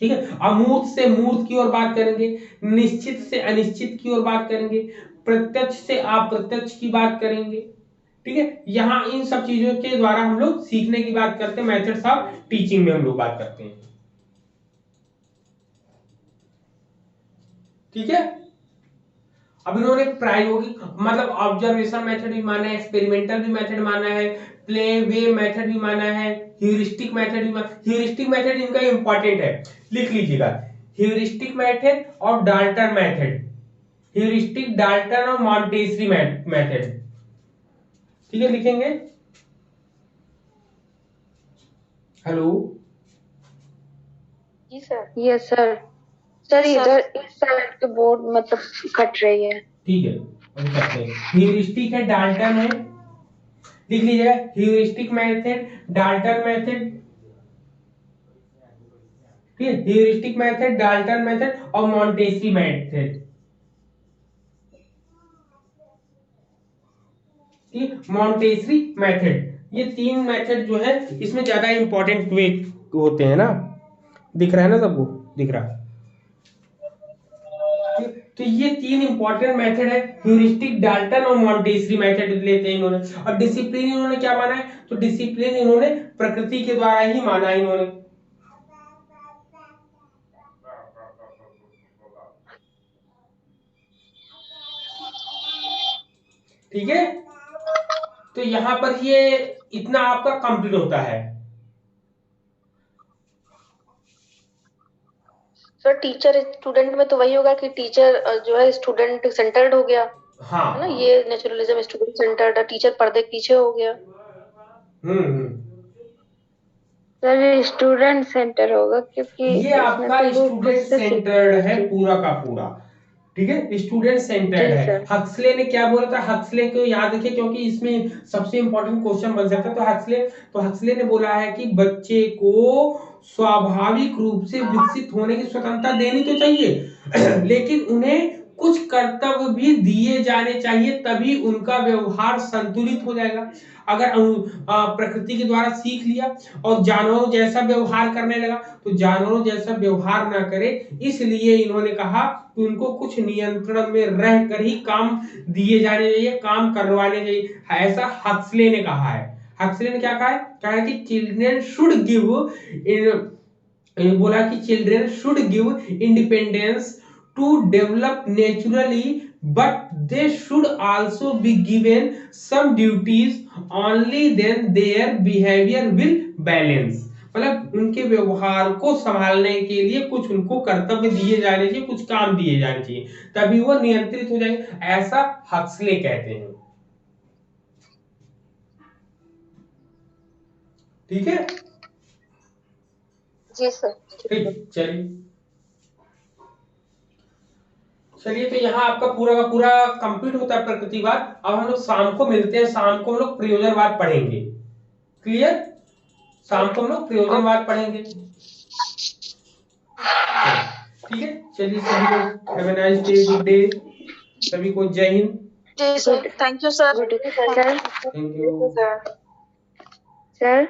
ठीक है, अमूर्त से मूर्त की ओर बात करेंगे, निश्चित से अनिश्चित की ओर बात करेंगे, प्रत्यक्ष से अप्रत्यक्ष की बात करेंगे। ठीक है, यहाँ इन सब चीजों के द्वारा हम लोग सीखने की बात करते हैं, मेथड्स ऑफ टीचिंग में हम लोग बात करते हैं। ठीक है, अब इन्होंने प्रायोगिक मतलब ऑब्जर्वेशन मेथड भी माना है, एक्सपेरिमेंटल भी मेथड माना है, प्ले वे मेथड भी माना है, ह्यूरिस्टिक मेथड भी माना। ह्यूरिस्टिक मेथड इनका इंपॉर्टेंट है, लिख लीजिएगा, ह्यूरिस्टिक मेथड और डाल्टन मेथड, ह्यूरिस्टिक, डाल्टन और मॉन्टेसरी मेथड। ठीक है, लिखेंगे। हेलो जी सर। Yes sir. सर इधर इस साइड के बोर्ड मतलब कट रही है। ठीक है, अभी करते हैं। ह्यूरिस्टिक है, डाल्टन है, लिख लीजिएगा, ह्यूरिस्टिक मेथड, डाल्टन मेथड। ठीक है, ह्यूरिस्टिक मेथड, डाल्टन मेथड और मॉन्टेसरी मेथड। मॉन्टेसरी मेथड, ये 3 मेथड जो है इसमें ज्यादा इंपॉर्टेंट वे होते हैं ना, दिख रहा है ना सबको, दिख रहा है। तो ये 3 इंपॉर्टेंट मेथड है, ह्यूरिस्टिक, डाल्टन और मॉन्टेसरी मेथड लेते हैं इन्होंने। और डिसिप्लिन इन्होंने क्या माना है, तो डिसिप्लिन इन्होंने प्रकृति के द्वारा ही माना है इन्होंने। ठीक है, तो यहां पर ये इतना आपका कंप्लीट होता है। सर टीचर स्टूडेंट में तो वही होगा कि टीचर जो है स्टूडेंट सेंटर्ड हो गया, हाँ है ना, ये नेचुरलिज्म स्टूडेंट सेंटर्ड, टीचर पर्दे के पीछे हो गया। सर स्टूडेंट सेंटर होगा क्योंकि ये इसमें आपका तो वो खुद स्टूडेंट से सेंटर्ड है सीखते। पूरा का पूरा, ठीक है, स्टूडेंट सेंटर्ड जी है। सर। हक्सले ने क्या बोला था, हक्सले को याद रखिए क्योंकि इसमें सबसे इंपॉर्टेंट क्वेश्चन बन सकता है। तो हक्सले ने बोला है कि बच्चे को स्वाभाविक रूप से विकसित होने की स्वतंत्रता देनी तो चाहिए लेकिन उन्हें कुछ कर्तव्य भी दिए जाने चाहिए, तभी उनका व्यवहार संतुलित हो जाएगा। अगर प्रकृति के द्वारा सीख लिया और जानवरों जैसा व्यवहार करने लगा तो जानवरों जैसा व्यवहार ना करे, इसलिए इन्होंने कहा कि उनको कुछ नियंत्रण में रहकर ही काम दिए जाने चाहिए, काम करवाने चाहिए, ऐसा हक्सले ने कहा है। हक्सले ने क्या कहा है कि चिल्ड्रेन शुड गिव बोला कि children should give independence to develop naturally but they should also be given some duties, only then their behaviour will balance. मतलब उनके व्यवहार को संभालने के लिए कुछ उनको कर्तव्य दिए जाने चाहिए, कुछ काम दिए जाने चाहिए, तभी वो नियंत्रित हो जाएंगे, ऐसा हक्सले कहते हैं। ठीक है जी सर। ठीक, चलिए तो यहाँ आपका पूरा का पूरा कंप्लीट होता है प्रकृतिवाद। अब हम लोग शाम को मिलते हैं, शाम को हम लोग प्रयोजनवाद पढ़ेंगे। क्लियर? शाम को हम लोग प्रयोजनवाद पढ़ेंगे। ठीक है, चलिए सभी लोग have a nice day, good day, सभी को जय हिंद। जी sir, thank you sir. Good sir. Thank you sir